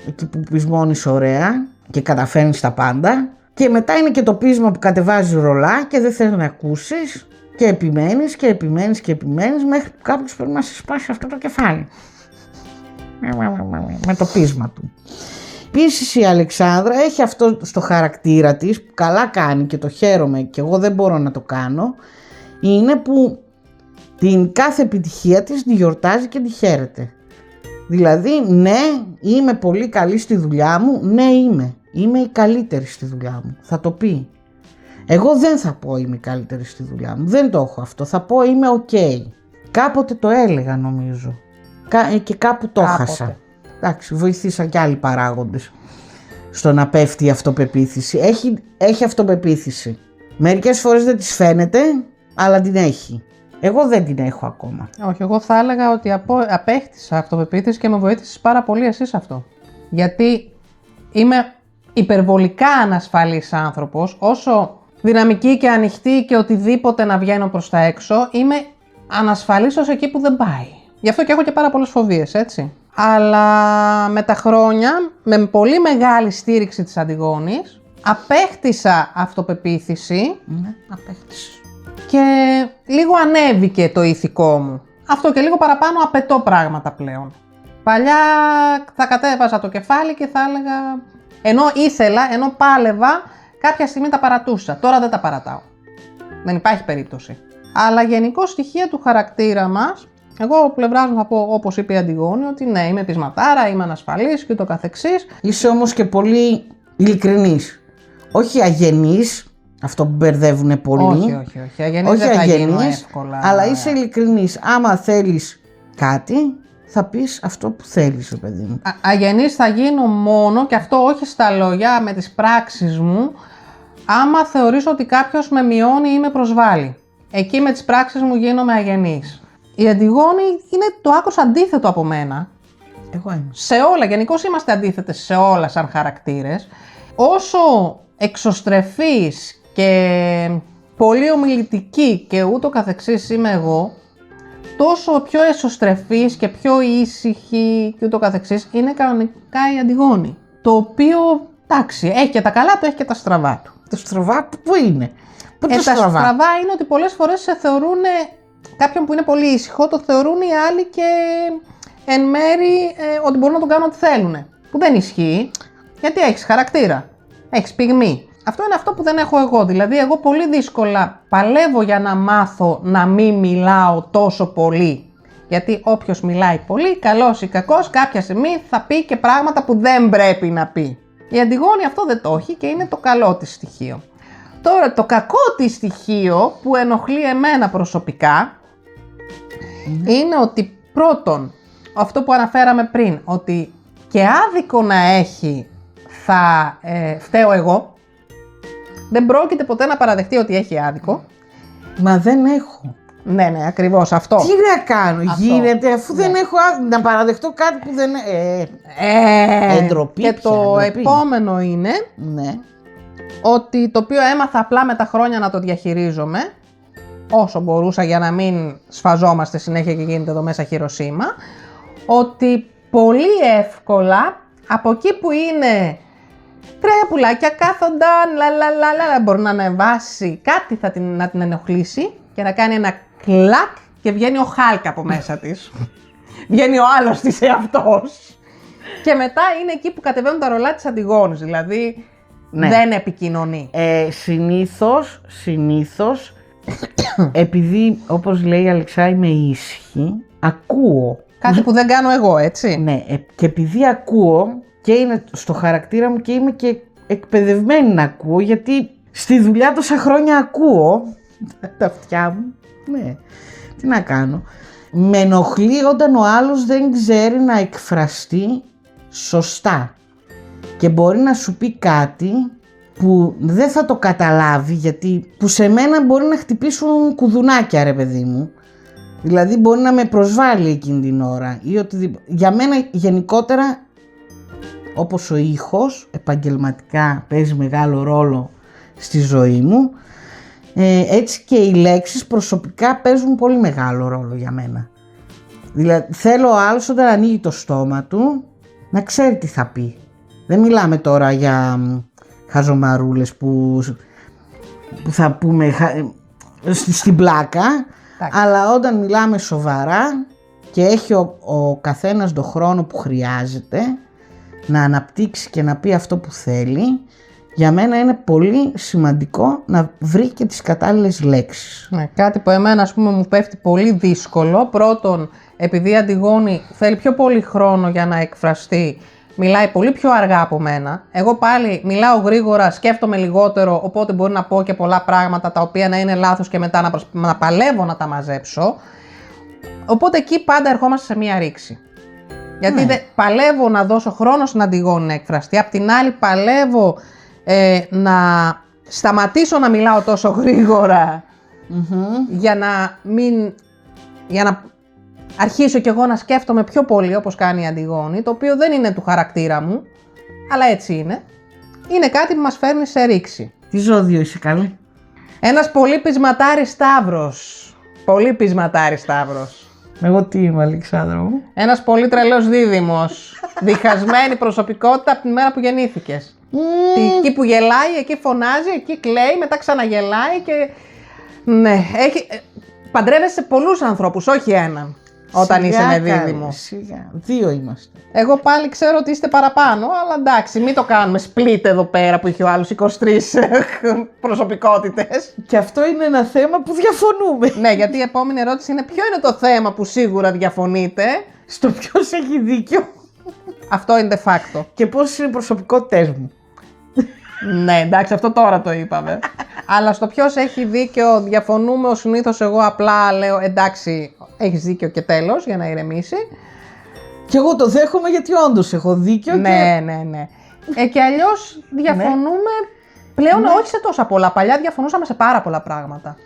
εκεί που πεισμώνεις ωραία και καταφέρνεις τα πάντα. Και μετά είναι και το ποίησμα που κατεβάζει ρολά και δεν θέλεις να ακούσεις και επιμένεις και επιμένεις και επιμένεις μέχρι που κάποιος πρέπει να σε σπάσει αυτό το κεφάλι. Με το ποίησμα του. Επίσης η Αλεξάνδρα έχει αυτό στο χαρακτήρα της που καλά κάνει και το χαίρομαι και εγώ δεν μπορώ να το κάνω, είναι που την κάθε επιτυχία της τη γιορτάζει και τη χαίρεται. Δηλαδή ναι, είμαι πολύ καλή στη δουλειά μου, ναι είμαι η καλύτερη στη δουλειά μου, θα το πει. Εγώ δεν θα πω είμαι η καλύτερη στη δουλειά μου, δεν το έχω αυτό, θα πω είμαι ok. Κάποτε το έλεγα νομίζω και κάπου το χάσα. Εντάξει, βοηθήσαν και άλλοι παράγοντες στο να πέφτει η αυτοπεποίθηση. Έχει αυτοπεποίθηση. Μερικές φορές δεν της φαίνεται, αλλά την έχει. Εγώ δεν την έχω ακόμα. Όχι, εγώ θα έλεγα ότι απέκτησα αυτοπεποίθηση και με βοήθησες πάρα πολύ εσύ σε αυτό. Γιατί είμαι υπερβολικά ανασφαλής άνθρωπος, όσο δυναμική και ανοιχτή και οτιδήποτε να βγαίνω προς τα έξω, είμαι ανασφαλής ως εκεί που δεν πάει. Γι' αυτό και έχω και πάρα πολλές φοβίες, έτσι. Αλλά με τα χρόνια, με πολύ μεγάλη στήριξη της Αντιγόνης, απέκτησα αυτοπεποίθηση Ναι, απέκτησες. και λίγο ανέβηκε το ηθικό μου. Αυτό και λίγο παραπάνω απαιτώ πράγματα πλέον. Παλιά θα κατέβαζα το κεφάλι και θα έλεγα, ενώ ήθελα, ενώ πάλευα, κάποια στιγμή τα παρατούσα. Τώρα δεν τα παρατάω. Δεν υπάρχει περίπτωση. Αλλά γενικό στοιχεία του χαρακτήρα μας, εγώ από πλευράς μου θα πω, όπως είπε η Αντιγόνη, ότι ναι, είμαι πεισματάρα, είμαι ανασφαλής και το καθεξής. Είσαι όμως και πολύ ειλικρινής. Όχι αγενής, αυτό που μπερδεύουν πολλοί. Όχι. Αγενής δεν θα γίνω εύκολα. Αλλά είσαι ειλικρινής. Άμα θέλεις κάτι, θα πεις αυτό που θέλεις, ρε παιδί μου. Αγενής θα γίνω μόνο, και αυτό όχι στα λόγια, με τις πράξεις μου, άμα θεωρήσω ότι κάποιος με μειώνει ή με προσβάλλει. Εκεί με τις πράξεις μου γίνομαι αγενής. Η Αντιγόνη είναι το άκρως αντίθετο από μένα. Εγώ είμαι. Σε όλα, γενικώς είμαστε αντίθετες σε όλα σαν χαρακτήρες. Όσο εξωστρεφής και πολύ ομιλητική και ούτω καθεξής είμαι εγώ, τόσο πιο εσωστρεφής και πιο ήσυχη και ούτω καθεξής είναι κανονικά η Αντιγόνη. Το οποίο, εντάξει, έχει και τα καλά του, έχει και τα στραβά του. Το στραβά πού είναι? Πού το Τα στραβά? στραβά είναι ότι πολλές φορές σε θεωρούν, κάποιον που είναι πολύ ήσυχο, το θεωρούν οι άλλοι και εν μέρη ότι μπορούν να τον κάνουν ό,τι θέλουν. Που δεν ισχύει, γιατί έχεις χαρακτήρα, έχεις πυγμή. Αυτό είναι αυτό που δεν έχω εγώ. Δηλαδή, εγώ πολύ δύσκολα παλεύω για να μάθω να μην μιλάω τόσο πολύ. Γιατί όποιος μιλάει πολύ, καλός ή κακός, κάποια στιγμή θα πει και πράγματα που δεν πρέπει να πει. Η Αντιγόνη αυτό δεν το έχει και είναι το καλό της στοιχείο. Τώρα, το κακό της στοιχείο που ενοχλεί εμένα προσωπικά είναι ότι πρώτον, αυτό που αναφέραμε πριν, ότι και άδικο να έχει θα φταίω εγώ. Δεν πρόκειται ποτέ να παραδεχτεί ότι έχει άδικο. Μα δεν έχω. Ναι, ακριβώς αυτό. Τι να κάνω, Αυτό. γίνεται, αφού δεν έχω να παραδεχτώ κάτι που δεν. Εντροπή και πια, το ντροπή. επόμενο είναι Ναι. ότι το οποίο έμαθα απλά με τα χρόνια να το διαχειρίζομαι όσο μπορούσα για να μην σφαζόμαστε συνέχεια και γίνεται εδώ μέσα Χειροσύμα, ότι πολύ εύκολα από εκεί που είναι τρία πουλάκια κάθονταν, μπορεί να ανεβάσει κάτι να την ενοχλήσει και να κάνει ένα κλακ και βγαίνει ο Χάλκ από μέσα της. Βγαίνει ο άλλος της εαυτός. Και μετά είναι εκεί που κατεβαίνουν τα ρολά της Αντιγόνης, δηλαδή Ναι. δεν επικοινωνεί. Συνήθως, επειδή όπως λέει η Αλεξά είμαι ήσυχη, ακούω. Κάτι που δεν κάνω εγώ, έτσι. Ναι, και επειδή ακούω και είναι στο χαρακτήρα μου και είμαι και εκπαιδευμένη να ακούω, γιατί στη δουλειά τόσα χρόνια ακούω τα αυτιά μου, ναι, τι να κάνω. Με ενοχλεί όταν ο άλλος δεν ξέρει να εκφραστεί σωστά και μπορεί να σου πει κάτι που δεν θα το καταλάβει, γιατί που σε μένα μπορεί να χτυπήσουν κουδουνάκια, ρε παιδί μου. Δηλαδή μπορεί να με προσβάλλει εκείνη την ώρα ή οτιδήποτε. Για μένα γενικότερα, όπως ο ήχος επαγγελματικά παίζει μεγάλο ρόλο στη ζωή μου, έτσι και οι λέξεις προσωπικά παίζουν πολύ μεγάλο ρόλο για μένα. Δηλαδή θέλω ο άλλος όταν ανοίγει το στόμα του να ξέρει τι θα πει. Δεν μιλάμε τώρα για χαζομαρούλες που θα πούμε στην πλάκα. Αλλά όταν μιλάμε σοβαρά και έχει ο καθένας τον χρόνο που χρειάζεται να αναπτύξει και να πει αυτό που θέλει, για μένα είναι πολύ σημαντικό να βρει και τις κατάλληλες λέξεις. Ναι, κάτι που εμένα ας πούμε μου πέφτει πολύ δύσκολο. Πρώτον, επειδή η Αντιγόνη θέλει πιο πολύ χρόνο για να εκφραστεί, μιλάει πολύ πιο αργά από μένα. Εγώ πάλι μιλάω γρήγορα, σκέφτομαι λιγότερο, οπότε μπορεί να πω και πολλά πράγματα τα οποία να είναι λάθος και μετά να παλεύω να τα μαζέψω. Οπότε εκεί πάντα ερχόμαστε σε μία ρήξη. Γιατί παλεύω να δώσω χρόνο στην Αντιγόνη να εκφραστεί, απ' την άλλη παλεύω να σταματήσω να μιλάω τόσο γρήγορα για να αρχίσω κι εγώ να σκέφτομαι πιο πολύ όπως κάνει η Αντιγόνη, το οποίο δεν είναι του χαρακτήρα μου, αλλά έτσι είναι. Είναι κάτι που μας φέρνει σε ρήξη. Τι ζώδιο είσαι καλή? Ένας πολύ πεισματάρης Σταύρος. Πολύ πεισματάρης Σταύρος. Εγώ τι είμαι, Αλεξάνδρα μου? Ένας πολύ τρελός Δίδυμος. Διχασμένη προσωπικότητα από τη μέρα που γεννήθηκες. Εκεί που γελάει, εκεί φωνάζει, εκεί κλαίει, μετά ξαναγελάει και... Ναι, παντρεύεσαι πολλούς ανθρώπους, όχι έναν, όταν Σιγά, είσαι με καλέ, δίδυμο. Σιγά. 2 είμαστε. Εγώ πάλι ξέρω ότι είστε παραπάνω, αλλά εντάξει, μην το κάνουμε split εδώ πέρα που είχε ο άλλος 23 προσωπικότητες. Και αυτό είναι ένα θέμα που διαφωνούμε. Ναι, γιατί η επόμενη ερώτηση είναι ποιο είναι το θέμα που σίγουρα διαφωνείτε. Στο ποιος έχει δίκιο Αυτό είναι de facto. και πόσες είναι οι προσωπικότητές μου. Ναι, εντάξει, αυτό τώρα το είπαμε. Αλλά στο ποιος έχει δίκιο διαφωνούμε, ως συνήθως εγώ απλά λέω εντάξει, έχεις δίκιο και τέλος για να ηρεμήσει. Και εγώ το δέχομαι γιατί όντως έχω δίκιο. Ναι, ναι, ναι. Και αλλιώς διαφωνούμε πλέον όχι σε τόσα πολλά. Παλιά διαφωνούσαμε σε πάρα πολλά πράγματα.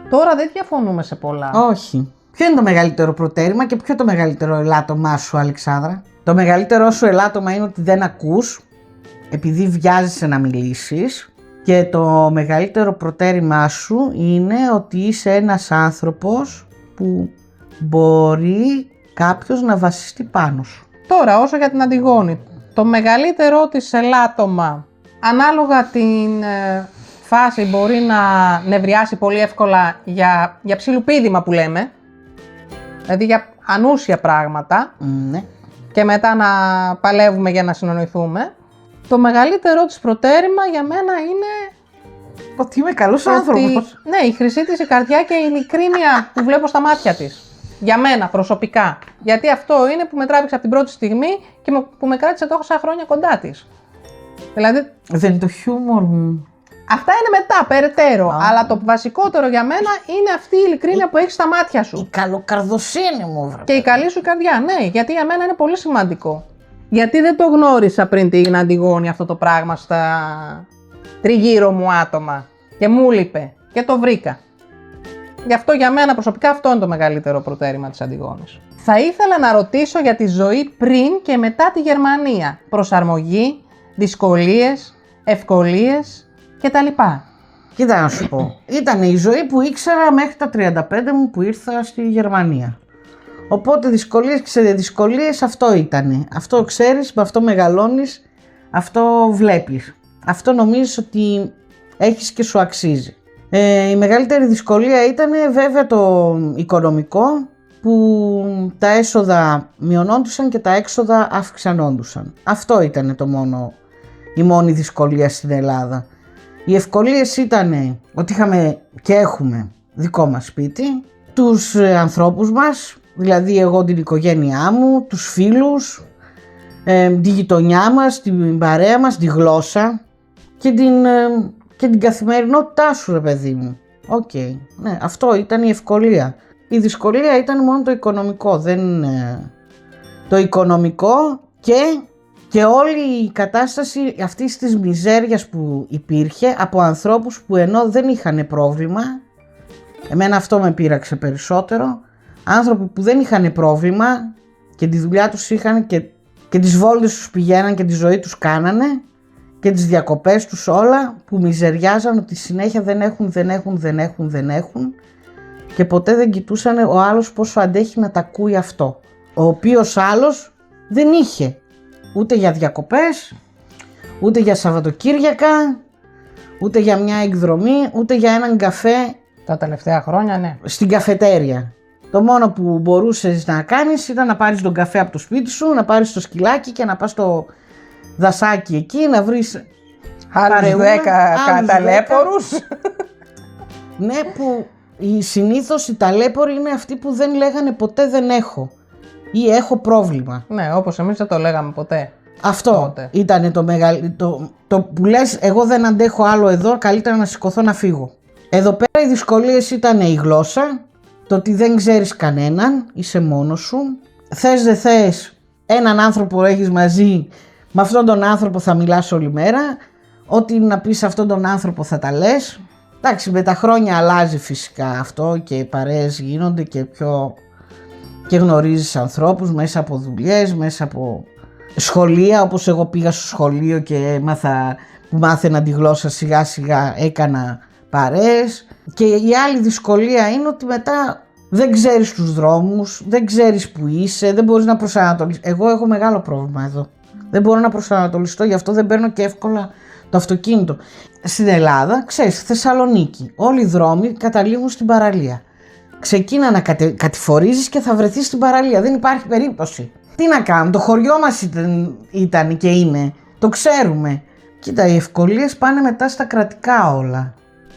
Τώρα δεν διαφωνούμε σε πολλά. Όχι. Ποιο είναι το μεγαλύτερο προτέρημα και ποιο είναι το μεγαλύτερο ελάττωμά σου, Αλεξάνδρα? Το μεγαλύτερο σου ελάττωμα είναι ότι δεν ακούς, επειδή βιάζεσαι να μιλήσεις. Και το μεγαλύτερο προτέρημά σου είναι ότι είσαι ένας άνθρωπος που μπορεί κάποιος να βασιστεί πάνω σου. Τώρα, όσο για την Αντιγόνη, το μεγαλύτερό της ελάττωμα, ανάλογα την φάση μπορεί να νευριάσει πολύ εύκολα για ψιλοπίδημα που λέμε, δηλαδή για ανούσια πράγματα Ναι. και μετά να παλεύουμε για να συνονιθούμε. Το μεγαλύτερό της προτέρημα για μένα είναι Ότι είμαι καλός ότι, άνθρωπος. ναι, η χρυσή της η καρδιά και η ειλικρίνεια που βλέπω στα μάτια της. Για μένα προσωπικά. Γιατί αυτό είναι που με τράβηξε από την πρώτη στιγμή και που με κράτησε τόσα χρόνια κοντά της. Δηλαδή, Δεν είναι το χιούμορ μου. αυτά είναι μετά, περαιτέρω. Αλλά το βασικότερο για μένα είναι αυτή η ειλικρίνεια που έχει στα μάτια Η σου. καλοκαρδοσύνη μου, βρε. Και η καλή σου καρδιά, ναι, γιατί για μένα είναι πολύ σημαντικό. Γιατί δεν το γνώρισα πριν την Αντιγόνη αυτό το πράγμα στα τριγύρω μου άτομα. Και μου λείπε και το βρήκα. Γι' αυτό για μένα προσωπικά αυτό είναι το μεγαλύτερο προτέρημα της Αντιγόνης. Θα ήθελα να ρωτήσω για τη ζωή πριν και μετά τη Γερμανία. Προσαρμογή, δυσκολίες, ευκολίες κτλ. Κοίτα να σου πω. Ήταν η ζωή που ήξερα μέχρι τα 35 μου που ήρθα στη Γερμανία. Οπότε δυσκολίες και σε δυσκολίες αυτό ήτανε. Αυτό ξέρεις, με αυτό μεγαλώνεις, αυτό βλέπεις. Αυτό νομίζεις ότι έχεις και σου αξίζει. Η μεγαλύτερη δυσκολία ήταν βέβαια το οικονομικό, που τα έσοδα μειωνόντουσαν και τα έξοδα αυξανόντουσαν. Αυτό ήταν η μόνη δυσκολία στην Ελλάδα. Οι ευκολίες ήταν ότι είχαμε και έχουμε δικό μας σπίτι, τους ανθρώπους μας, δηλαδή εγώ την οικογένειά μου, τους φίλους, τη γειτονιά μας, την παρέα μας, τη γλώσσα και την καθημερινότητά σου, ρε παιδί μου. Οκ, ναι, αυτό ήταν η ευκολία. Η δυσκολία ήταν μόνο το οικονομικό, το οικονομικό και όλη η κατάσταση αυτής της μιζέριας που υπήρχε από ανθρώπους που ενώ δεν είχαν πρόβλημα, εμένα αυτό με πείραξε περισσότερο, άνθρωποι που δεν είχαν πρόβλημα και τη δουλειά τους είχαν και τις βόλτες τους πηγαίναν και τη ζωή τους κάνανε και τις διακοπές τους όλα, που μιζεριάζαν ότι συνέχεια δεν έχουν και ποτέ δεν κοιτούσαν ο άλλος πόσο αντέχει να τα ακούει αυτό. Ο οποίος άλλος δεν είχε ούτε για διακοπές, ούτε για Σαββατοκύριακα, ούτε για μια εκδρομή, ούτε για έναν καφέ. Τα τελευταία χρόνια, ναι. Στην καφετέρια. Το μόνο που μπορούσες να κάνεις ήταν να πάρεις τον καφέ από το σπίτι σου, να πάρεις το σκυλάκι και να πας στο δασάκι εκεί, να βρεις Άλλους 10 ταλέπορους. Ναι, που συνήθως οι ταλέποροι είναι αυτοί που δεν λέγανε ποτέ δεν έχω ή έχω πρόβλημα. Ναι, όπως εμείς δεν το λέγαμε ποτέ. Αυτό τότε ήταν το μεγαλύτερο. Το που λες, εγώ δεν αντέχω άλλο εδώ, καλύτερα να σηκωθώ να φύγω. Εδώ πέρα οι δυσκολίες ήταν η γλώσσα, το ότι δεν ξέρεις κανέναν, είσαι μόνος σου. Θες δεν θες, έναν άνθρωπο έχεις μαζί, με αυτόν τον άνθρωπο θα μιλάς όλη μέρα. Ό,τι να πεις σε αυτόν τον άνθρωπο θα τα λες. Εντάξει, με τα χρόνια αλλάζει φυσικά αυτό και οι παρέες γίνονται και γνωρίζεις ανθρώπους μέσα από δουλειές, μέσα από σχολεία, όπως εγώ πήγα στο σχολείο και μάθαινα τη γλώσσα, σιγά σιγά έκανα παρέες. Και η άλλη δυσκολία είναι ότι μετά δεν ξέρεις τους δρόμους, δεν ξέρεις που είσαι, δεν μπορείς να προσανατολίσεις. Εγώ έχω μεγάλο πρόβλημα εδώ. Δεν μπορώ να προσανατολιστώ, γι' αυτό δεν παίρνω και εύκολα το αυτοκίνητο. Στην Ελλάδα, ξέρεις, Θεσσαλονίκη, όλοι οι δρόμοι καταλήγουν στην παραλία. Ξεκίνα να κατηφορίζεις και θα βρεθείς στην παραλία. Δεν υπάρχει περίπτωση. Τι να κάνουμε, το χωριό μας ήταν και είναι. Το ξέρουμε. Κοίτα, οι ευκολίες πάνε μετά στα κρατικά όλα.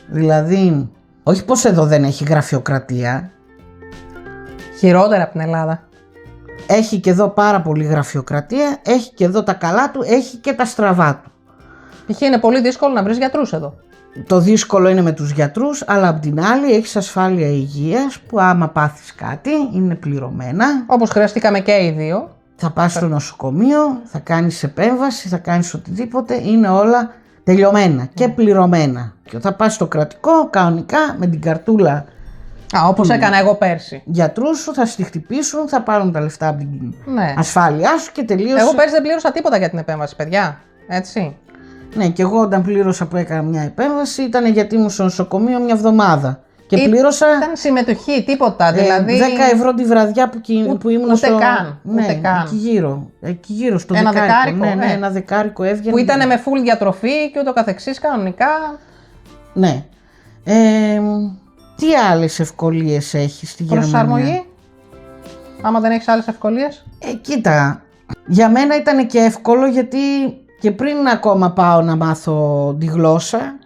Δηλαδή, όχι πως εδώ δεν έχει γραφειοκρατία. Χειρότερα από την Ελλάδα. Έχει και εδώ πάρα πολύ γραφειοκρατία, έχει και εδώ τα καλά του, έχει και τα στραβά του. Π.χ. είναι πολύ δύσκολο να βρεις γιατρούς εδώ. Το δύσκολο είναι με τους γιατρούς, αλλά απ' την άλλη έχεις ασφάλεια υγείας που άμα πάθεις κάτι είναι πληρωμένα. Όπως χρειαστήκαμε και οι δύο. Θα πας στο νοσοκομείο, θα κάνεις επέμβαση, θα κάνεις οτιδήποτε, είναι όλα τελειωμένα και πληρωμένα. Και θα πας στο κρατικό, κανονικά, με την καρτούλα. Όπως έκανα εγώ πέρσι. Γιατρού σου θα στη χτυπήσουν, θα πάρουν τα λεφτά από την Ναι. ασφάλειά σου και τελείωσε. Εγώ πέρσι δεν πλήρωσα τίποτα για την επέμβαση, παιδιά. Έτσι. Ναι, και εγώ όταν πλήρωσα που έκανα μια επέμβαση ήταν γιατί ήμουν στο νοσοκομείο μια εβδομάδα. Και πλήρωσα. Ήταν συμμετοχή, τίποτα. Δηλαδή. 10 ευρώ τη βραδιά που ήμουν ούτε στο. καν. Ναι, Ούτε καν. Εκεί γύρω στο Ένα δεκάρικο. δεκάρικο, Ναι, ένα δεκάρικο έβγαινε. Που ήταν με full διατροφή και ούτω καθεξής κανονικά. Ναι. Τι άλλες ευκολίες έχεις στη Γερμανία? Προσαρμογή. Άμα δεν έχεις άλλες ευκολίες. Κοίτα, για μένα ήταν και εύκολο γιατί και πριν ακόμα πάω να μάθω τη γλώσσα,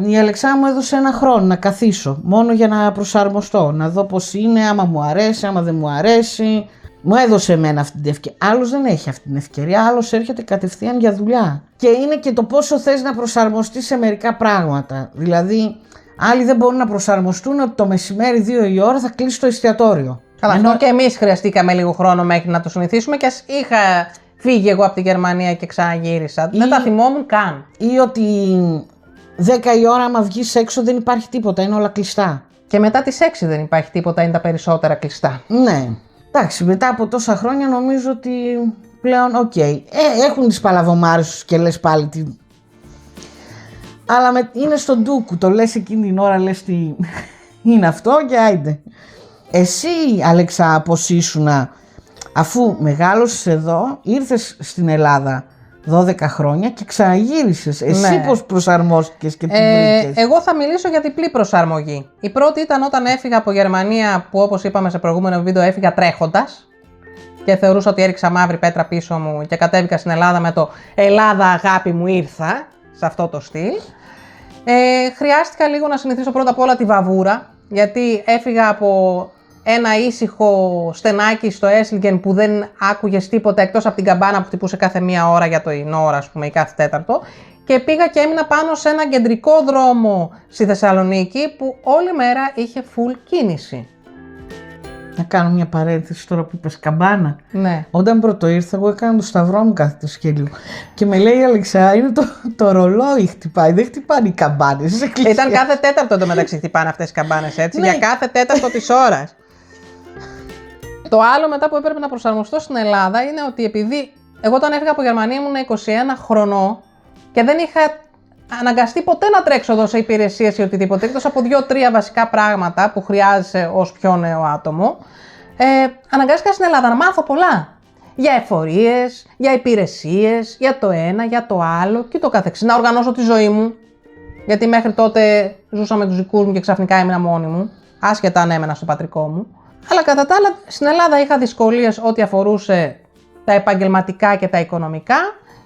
η Αλεξάνδρα μου έδωσε 1 χρόνο να καθίσω, μόνο για να προσαρμοστώ, να δω πώς είναι, άμα μου αρέσει, άμα δεν μου αρέσει. Μου έδωσε εμένα αυτή την ευκαιρία. Άλλος δεν έχει αυτή την ευκαιρία, άλλος έρχεται κατευθείαν για δουλειά. Και είναι και το πόσο θες να προσαρμοστείς σε μερικά πράγματα. Δηλαδή, άλλοι δεν μπορούν να προσαρμοστούν ότι το μεσημέρι 2 η ώρα θα κλείσει το εστιατόριο. Καλά, αυτό και εμείς χρειαστήκαμε λίγο χρόνο μέχρι να το συνηθίσουμε και ας είχα φύγει εγώ από τη Γερμανία και ξαναγύρισα. Δεν τα θυμόμουν καν. Ή ότι 10 η ώρα άμα βγεις έξω δεν υπάρχει τίποτα, είναι όλα κλειστά. Και μετά τις 6 δεν υπάρχει τίποτα, είναι τα περισσότερα κλειστά. Ναι. Εντάξει, μετά από τόσα χρόνια νομίζω ότι πλέον οκ. Έχουν τις παλαβομάρες τους και λες πάλι τι. Αλλά είναι στον ντούκου, το λες εκείνη την ώρα, λες τι είναι αυτό και άιντε. Εσύ, Αλέξα, πώς ήσουνα, αφού μεγάλωσες εδώ, ήρθες στην Ελλάδα 12 χρόνια και ξαναγύρισες. Εσύ πώς προσαρμόστηκες και τι βρήκες? Εγώ θα μιλήσω για διπλή προσαρμογή. Η πρώτη ήταν όταν έφυγα από Γερμανία, που όπως είπαμε σε προηγούμενο βίντεο έφυγα τρέχοντας και θεωρούσα ότι έριξα μαύρη πέτρα πίσω μου και κατέβηκα στην Ελλάδα με το «Ελλάδα αγάπη μου ήρθα», σε αυτό το στυλ. Χρειάστηκα λίγο να συνηθίσω πρώτα απ' όλα τη βαβούρα, γιατί έφυγα από ένα ήσυχο στενάκι στο Έσλιγκεν που δεν άκουγες τίποτα εκτός από την καμπάνα που χτυπούσε κάθε μία ώρα για το ώρα, ας πούμε, ή κάθε τέταρτο. Και πήγα και έμεινα πάνω σε ένα κεντρικό δρόμο στη Θεσσαλονίκη που όλη μέρα είχε full κίνηση. Να κάνω μια παρένθεση τώρα που είπες καμπάνα. Ναι. Όταν πρώτο ήρθα, εγώ έκανα το σταυρό μου κάθε το σκέλιο. Και με λέει η Αλεξά, είναι το ρολόι χτυπάει, δεν χτυπάνε οι καμπάνες. Ήταν κάθε τέταρτο εντωμεταξύ χτυπάνε αυτές οι καμπάνες, έτσι, Ναι. για κάθε τέταρτο της ώρας. Το άλλο μετά που έπρεπε να προσαρμοστώ στην Ελλάδα είναι ότι επειδή εγώ όταν έφυγα από Γερμανία ήμουν 21 χρονών και δεν είχα αναγκαστεί ποτέ να τρέξω εδώ σε υπηρεσίες ή οτιδήποτε, εκτός από 2-3 βασικά πράγματα που χρειάζεσαι ως πιο νέο άτομο, αναγκάστηκα στην Ελλάδα να μάθω πολλά. Για εφορίες, για υπηρεσίες, για το ένα, για το άλλο και το καθεξής. Να οργανώσω τη ζωή μου, γιατί μέχρι τότε ζούσα με τους δικούς μου και ξαφνικά έμεινα μόνη μου, άσχετα αν έμενα στο πατρικό μου. Αλλά κατά τα άλλα, στην Ελλάδα είχα δυσκολίες ό,τι αφορούσε τα επαγγελματικά και τα οικονομικά.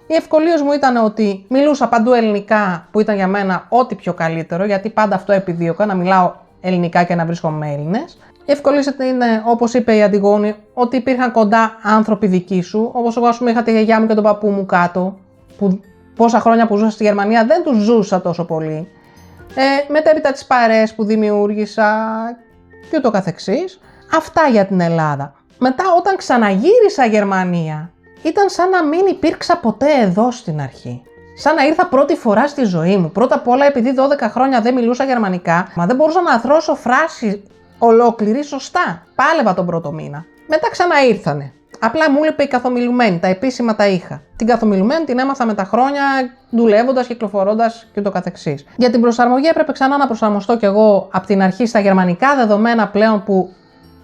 Οι ευκολίες μου ήταν ότι μιλούσα παντού ελληνικά, που ήταν για μένα ό,τι πιο καλύτερο, γιατί πάντα αυτό επιδίωκα, να μιλάω ελληνικά και να βρίσκομαι με Έλληνες. Οι ευκολίες είναι, όπως είπε η Αντιγόνη, ότι υπήρχαν κοντά άνθρωποι δικοί σου, όπως εγώ, ας πούμε, είχα τη γιαγιά μου και τον παππού μου κάτω, που πόσα χρόνια που ζούσα στη Γερμανία δεν τους ζούσα τόσο πολύ. Μετέπειτα τις παρέες που δημιούργησα και ούτω καθεξής. Αυτά για την Ελλάδα. Μετά όταν ξαναγύρισα Γερμανία, ήταν σαν να μην υπήρξα ποτέ εδώ στην αρχή. Σαν να ήρθα πρώτη φορά στη ζωή μου. Πρώτα απ' όλα επειδή 12 χρόνια δεν μιλούσα γερμανικά, μα δεν μπορούσα να αρθρώσω φράση ολόκληρη σωστά. Πάλευα τον πρώτο μήνα. Μετά ξαναήρθανε. Απλά μου έλειπε η καθομιλουμένη, τα επίσημα τα είχα. Την καθομιλουμένη την έμαθα με τα χρόνια, δουλεύοντας, κυκλοφορώντας και το καθεξής. Για την προσαρμογή έπρεπε ξανά να προσαρμοστώ κι εγώ από την αρχή στα γερμανικά δεδομένα πλέον που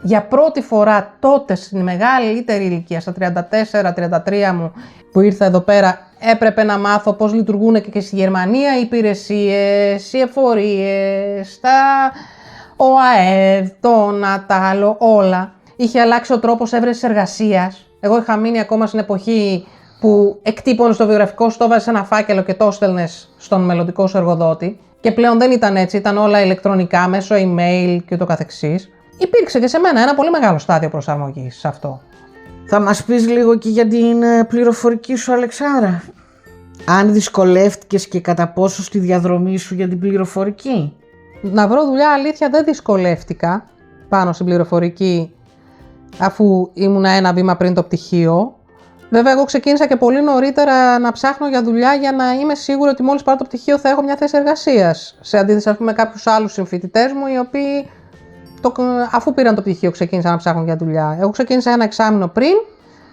Για πρώτη φορά τότε στην μεγαλύτερη ηλικία, στα 34-33 μου που ήρθα εδώ πέρα, έπρεπε να μάθω πώς λειτουργούν και στη Γερμανία οι υπηρεσίες, οι εφορίες, ο ΑΕΔ, το ΝΑΤΑΛΟ, όλα. Είχε αλλάξει ο τρόπος έβρεσης εργασίας. Εγώ είχα μείνει ακόμα στην εποχή που εκτύπωνες το βιογραφικό σου, το βάζεις σε ένα φάκελο και το στέλνες στον μελλοντικό σου εργοδότη. Και πλέον δεν ήταν έτσι, ήταν όλα ηλεκτρονικά, μέσω email και το καθεξής. Υπήρξε και σε μένα ένα πολύ μεγάλο στάδιο προσαρμογής σε αυτό. Θα μας πεις λίγο και για την πληροφορική σου, Αλεξάνδρα? Αν δυσκολεύτηκες και κατά πόσο στη διαδρομή σου για την πληροφορική? Να βρω δουλειά, αλήθεια, δεν δυσκολεύτηκα πάνω στην πληροφορική, αφού ήμουνα ένα βήμα πριν το πτυχίο. Βέβαια, εγώ ξεκίνησα και πολύ νωρίτερα να ψάχνω για δουλειά για να είμαι σίγουρη ότι μόλις πάρω το πτυχίο θα έχω μια θέση εργασίας. Σε αντίθεση, ας πούμε, με κάποιους άλλους συμφοιτητές μου, οι οποίοι αφού πήραν το πτυχίο ξεκίνησαν να ψάχνουν για δουλειά. Εγώ ξεκίνησα ένα εξάμηνο πριν.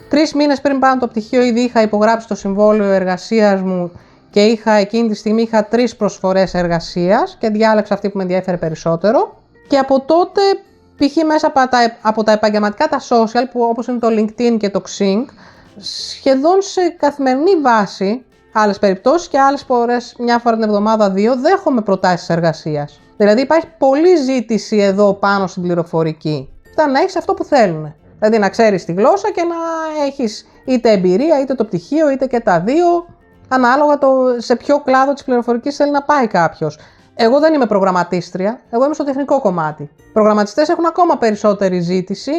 3 μήνες πριν πάρω το πτυχίο, ήδη είχα υπογράψει το συμβόλαιο εργασίας μου και εκείνη τη στιγμή είχα 3 προσφορές εργασίας και διάλεξα αυτή που με ενδιέφερε περισσότερο. Και από τότε, π.χ. μέσα από τα επαγγελματικά τα social, που όπως είναι το LinkedIn και το Xing, σχεδόν σε καθημερινή βάση, άλλες περιπτώσεις και άλλες φορές, μια φορά την εβδομάδα, 2, δέχομαι προτάσεις εργασίας. Δηλαδή υπάρχει πολλή ζήτηση εδώ πάνω στην πληροφορική. Ήταν να έχεις αυτό που θέλουν. Δηλαδή να ξέρεις τη γλώσσα και να έχεις είτε εμπειρία, είτε το πτυχίο, είτε και τα δύο, ανάλογα σε ποιο κλάδο της πληροφορικής θέλει να πάει κάποιος. Εγώ δεν είμαι προγραμματίστρια, εγώ είμαι στο τεχνικό κομμάτι. Οι προγραμματιστές έχουν ακόμα περισσότερη ζήτηση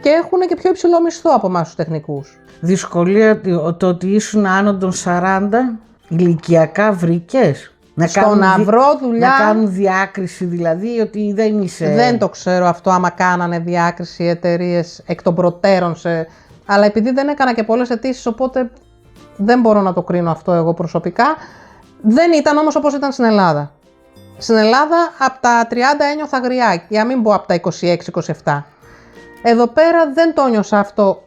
και έχουν και πιο υψηλό μισθό από εμάς τους τεχνικούς. Δυσκολία το ότι ήσουν άνω των 40, ηλικιακά βρήκες? Να βρω δουλειά. Να κάνουν διάκριση δηλαδή, ότι δεν είσαι... Δεν το ξέρω αυτό άμα κάνανε διάκριση οι εταιρείες εκ των προτέρων Αλλά επειδή δεν έκανα και πολλές αιτήσεις, οπότε δεν μπορώ να το κρίνω αυτό εγώ προσωπικά. Δεν ήταν όμως όπως ήταν στην Ελλάδα. Στην Ελλάδα από τα 30 ένιωθα γριά, για μην πω από τα 26-27. Εδώ πέρα δεν το ένιωσα αυτό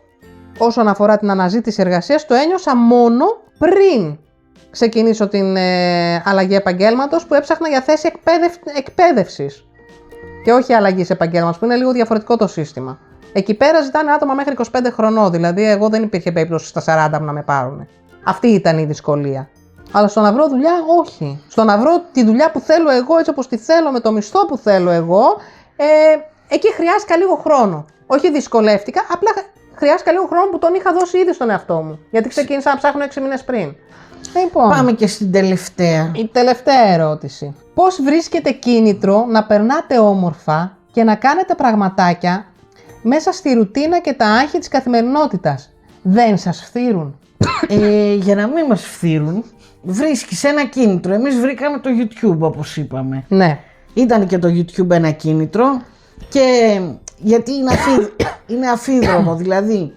όσον αφορά την αναζήτηση εργασίας, το ένιωσα μόνο πριν ξεκινήσω την αλλαγή επαγγέλματος, που έψαχνα για θέση εκπαίδευσης και όχι αλλαγή επαγγέλματος, που είναι λίγο διαφορετικό το σύστημα. Εκεί πέρα ζητάνε άτομα μέχρι 25 χρονών, δηλαδή εγώ δεν υπήρχε περίπτωση στα 40 μου να με πάρουν. Αυτή ήταν η δυσκολία. Αλλά στο να βρω δουλειά, όχι. Στο να βρω τη δουλειά που θέλω εγώ, έτσι όπως τη θέλω, με το μισθό που θέλω εγώ, εκεί χρειάστηκα λίγο χρόνο. Όχι δυσκολεύτηκα, απλά χρειάστηκα λίγο χρόνο που τον είχα δώσει ήδη στον εαυτό μου. Γιατί ξεκίνησα να ψάχνω 6 μήνες πριν. Λοιπόν, πάμε και στην τελευταία. Η τελευταία ερώτηση. Πώς βρίσκετε κίνητρο να περνάτε όμορφα και να κάνετε πραγματάκια μέσα στη ρουτίνα και τα άγχη της καθημερινότητας? Δεν σας φθείρουν? Για να μην μας φθείρουν, βρίσκεις ένα κίνητρο. Εμείς βρήκαμε το YouTube, όπως είπαμε. Ναι. Ήταν και το YouTube ένα κίνητρο, και γιατί είναι αφίδρομο, δηλαδή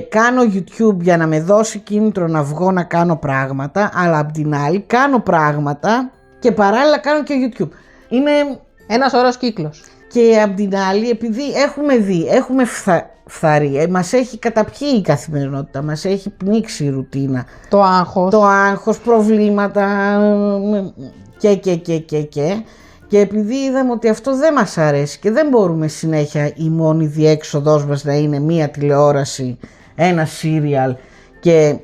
κάνω YouTube για να με δώσει κίνητρο να βγω να κάνω πράγματα, αλλά απ' την άλλη κάνω πράγματα και παράλληλα κάνω και YouTube. Είναι ένας ωραίος κύκλος. Και απ' την άλλη, επειδή έχουμε φθαρεί, μας έχει καταπιεί η καθημερινότητα, μας έχει πνίξει η ρουτίνα. Το άγχος, προβλήματα και επειδή είδαμε ότι αυτό δεν μας αρέσει και δεν μπορούμε συνέχεια η μόνη διέξοδός μας να είναι μία τηλεόραση, ένα σύριαλ, και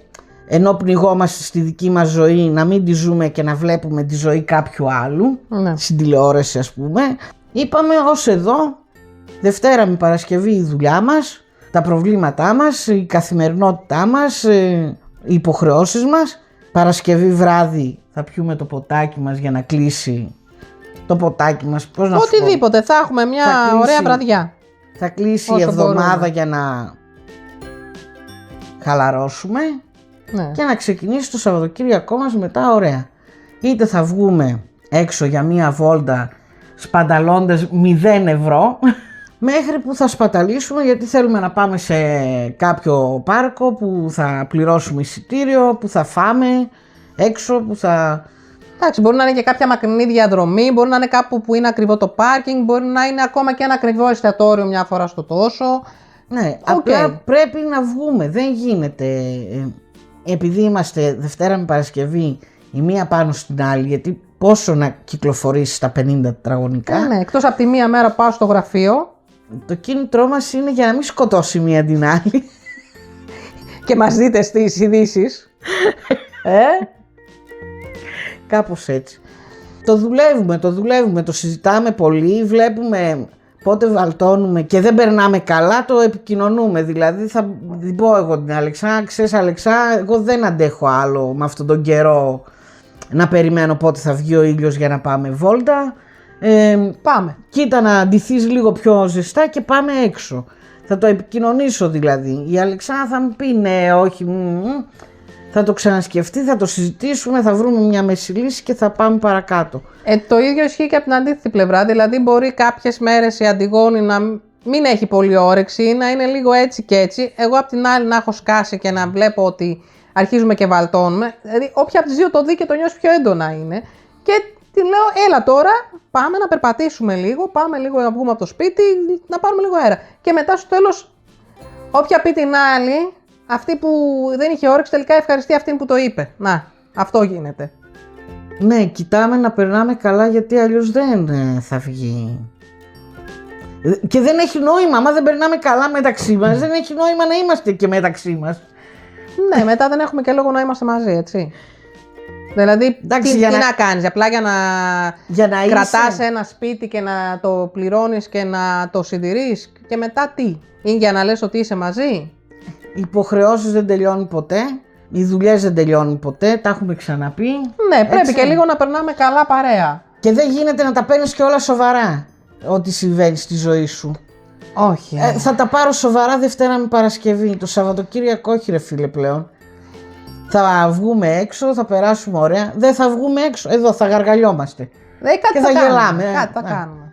ενώ πνιγόμαστε στη δική μας ζωή να μην τη ζούμε και να βλέπουμε τη ζωή κάποιου άλλου, ναι, στην τηλεόραση ας πούμε, είπαμε ως εδώ, Δευτέρα με Παρασκευή η δουλειά μας, τα προβλήματά μας, η καθημερινότητά μας, οι υποχρεώσεις μας. Παρασκευή βράδυ θα πιούμε το ποτάκι μας για να κλείσει το ποτάκι μας. Πώς να σου πω, οτιδήποτε, θα έχουμε μια ωραία βραδιά. Θα κλείσει η εβδομάδα για να χαλαρώσουμε, ναι, και να ξεκινήσει το Σαββατοκύριακό μας μετά ωραία. Είτε θα βγούμε έξω για μια βόλτα σπαταλώντας 0 ευρώ, μέχρι που θα σπαταλήσουμε γιατί θέλουμε να πάμε σε κάποιο πάρκο που θα πληρώσουμε εισιτήριο, που θα φάμε έξω, που θα... Εντάξει, μπορεί να είναι και κάποια μακρινή διαδρομή, μπορεί να είναι κάπου που είναι ακριβό το πάρκινγκ, μπορεί να είναι ακόμα και ένα ακριβό εστιατόριο μια φορά στο τόσο. Ναι, απλά πρέπει να βγούμε, δεν γίνεται. Επειδή είμαστε Δευτέρα με Παρασκευή η μία πάνω στην άλλη, γιατί πόσο να κυκλοφορήσεις τα 50 τετραγωνικά. Ναι, εκτός από τη μία μέρα πάω στο γραφείο, Το κίνητρό μας είναι για να μην σκοτώσει μία την άλλη. Και μας δείτε στις ειδήσεις. Κάπως έτσι. Το δουλεύουμε, το συζητάμε πολύ, βλέπουμε πότε βαλτώνουμε και δεν περνάμε καλά, το επικοινωνούμε. Δηλαδή θα την πω εγώ την Αλεξά, ξέρεις Αλεξά, εγώ δεν αντέχω άλλο με αυτόν τον καιρό να περιμένω πότε θα βγει ο ήλιος για να πάμε βόλτα. Πάμε. Κοίτα να ντυθείς λίγο πιο ζεστά και πάμε έξω. Θα το επικοινωνήσω δηλαδή. Η Αλεξά θα μου πει ναι, όχι, θα το ξανασκεφτεί, θα το συζητήσουμε, θα βρούμε μια μέση λύση και θα πάμε παρακάτω. Το ίδιο ισχύει και από την αντίθετη πλευρά. Δηλαδή, μπορεί κάποιες μέρες η Αντιγόνη να μην έχει πολύ όρεξη, να είναι λίγο έτσι και έτσι. Εγώ απ' την άλλη να έχω σκάσει και να βλέπω ότι αρχίζουμε και βαλτώνουμε. Δηλαδή, όποια από τις δύο το δει και το νιώσει πιο έντονα είναι. Και τη λέω, έλα τώρα, πάμε να περπατήσουμε λίγο, πάμε λίγο να βγούμε από το σπίτι, να πάρουμε λίγο αέρα. Και μετά στο τέλος, όποια πει την άλλη, αυτή που δεν είχε όρεξη, τελικά ευχαριστεί αυτήν που το είπε. Να, αυτό γίνεται. Ναι, κοιτάμε να περνάμε καλά γιατί αλλιώς δεν θα βγει. Και δεν έχει νόημα, άμα δεν περνάμε καλά μεταξύ μας, δεν έχει νόημα να είμαστε και μεταξύ μας. Ναι, μετά δεν έχουμε και λόγο να είμαστε μαζί, έτσι. Δηλαδή, Εντάξει, τι να κάνεις, απλά για να κρατάς είσαι... ένα σπίτι και να το πληρώνεις και να το συντηρείς και μετά τι, είναι για να λες ότι είσαι μαζί. Οι υποχρεώσεις δεν τελειώνουν ποτέ, οι δουλειές δεν τελειώνουν ποτέ, τα έχουμε ξαναπεί. Ναι, πρέπει και λίγο να περνάμε καλά παρέα. Και δεν γίνεται να τα παίρνεις και όλα σοβαρά, ό,τι συμβαίνει στη ζωή σου. Όχι. Θα τα πάρω σοβαρά Δευτέρα με Παρασκευή, το Σαββατοκύριακο όχι ρε φίλε πλέον. Θα βγούμε έξω, θα περάσουμε ωραία, δεν θα βγούμε έξω, εδώ θα γαργαλιόμαστε. Κάτι και θα γελάμε. Κάτι θα κάνουμε.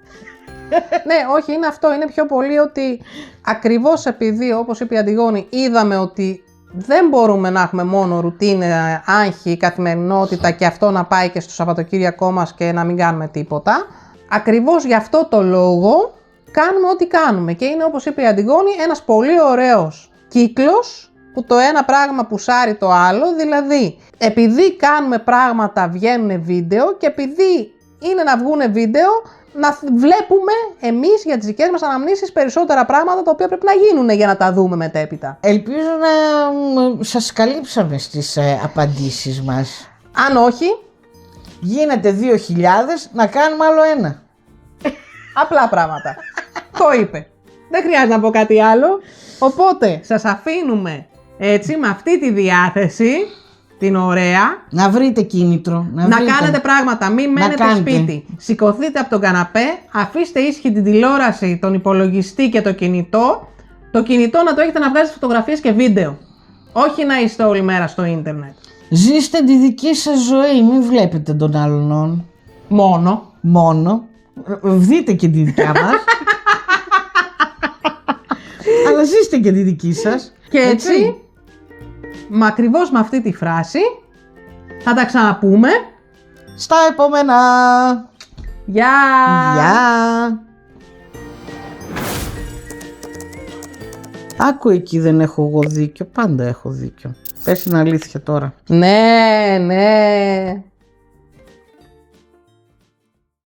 Ναι, όχι, είναι αυτό, είναι πιο πολύ ότι ακριβώς επειδή, όπως είπε η Αντιγόνη, είδαμε ότι δεν μπορούμε να έχουμε μόνο ρουτίνα, άγχη, καθημερινότητα και αυτό να πάει και στο Σαββατοκύριακό μας και να μην κάνουμε τίποτα. Ακριβώς γι' αυτό το λόγο κάνουμε ό,τι κάνουμε και είναι, όπως είπε η Αντιγόνη, ένας πολύ ωραίος κύκλος που το ένα πράγμα πουσάρει το άλλο, δηλαδή επειδή κάνουμε πράγματα βγαίνουν βίντεο και επειδή είναι να βγουν βίντεο να βλέπουμε εμείς για τις δικές μας αναμνήσεις περισσότερα πράγματα τα οποία πρέπει να γίνουν για να τα δούμε μετέπειτα. Ελπίζω να σας καλύψαμε στις απαντήσεις μας. Αν όχι, γίνεται 2.000 να κάνουμε άλλο ένα. απλά πράγματα. Το είπε. Δεν χρειάζεται να πω κάτι άλλο. Οπότε σας αφήνουμε έτσι με αυτή τη διάθεση, την ωραία. Να βρείτε κίνητρο. Να κάνετε πράγματα, μην μένετε σπίτι. Σηκωθείτε από τον καναπέ, αφήστε ήσυχη την τηλεόραση, τον υπολογιστή και το κινητό. Το κινητό να το έχετε να βγάζετε φωτογραφίες και βίντεο. Όχι να είστε όλη μέρα στο ίντερνετ. Ζήστε τη δική σας ζωή, μην βλέπετε τον άλλον. Μόνο. Δείτε και τη δικιά μας. Αλλά ζήστε και τη δική σας. Και έτσι, ακριβώς με αυτή τη φράση, θα τα ξαναπούμε. Στα επόμενα. Γεια! Γεια! Άκου εκεί δεν έχω εγώ δίκιο, πάντα έχω δίκιο. Πες την αλήθεια τώρα. Ναι.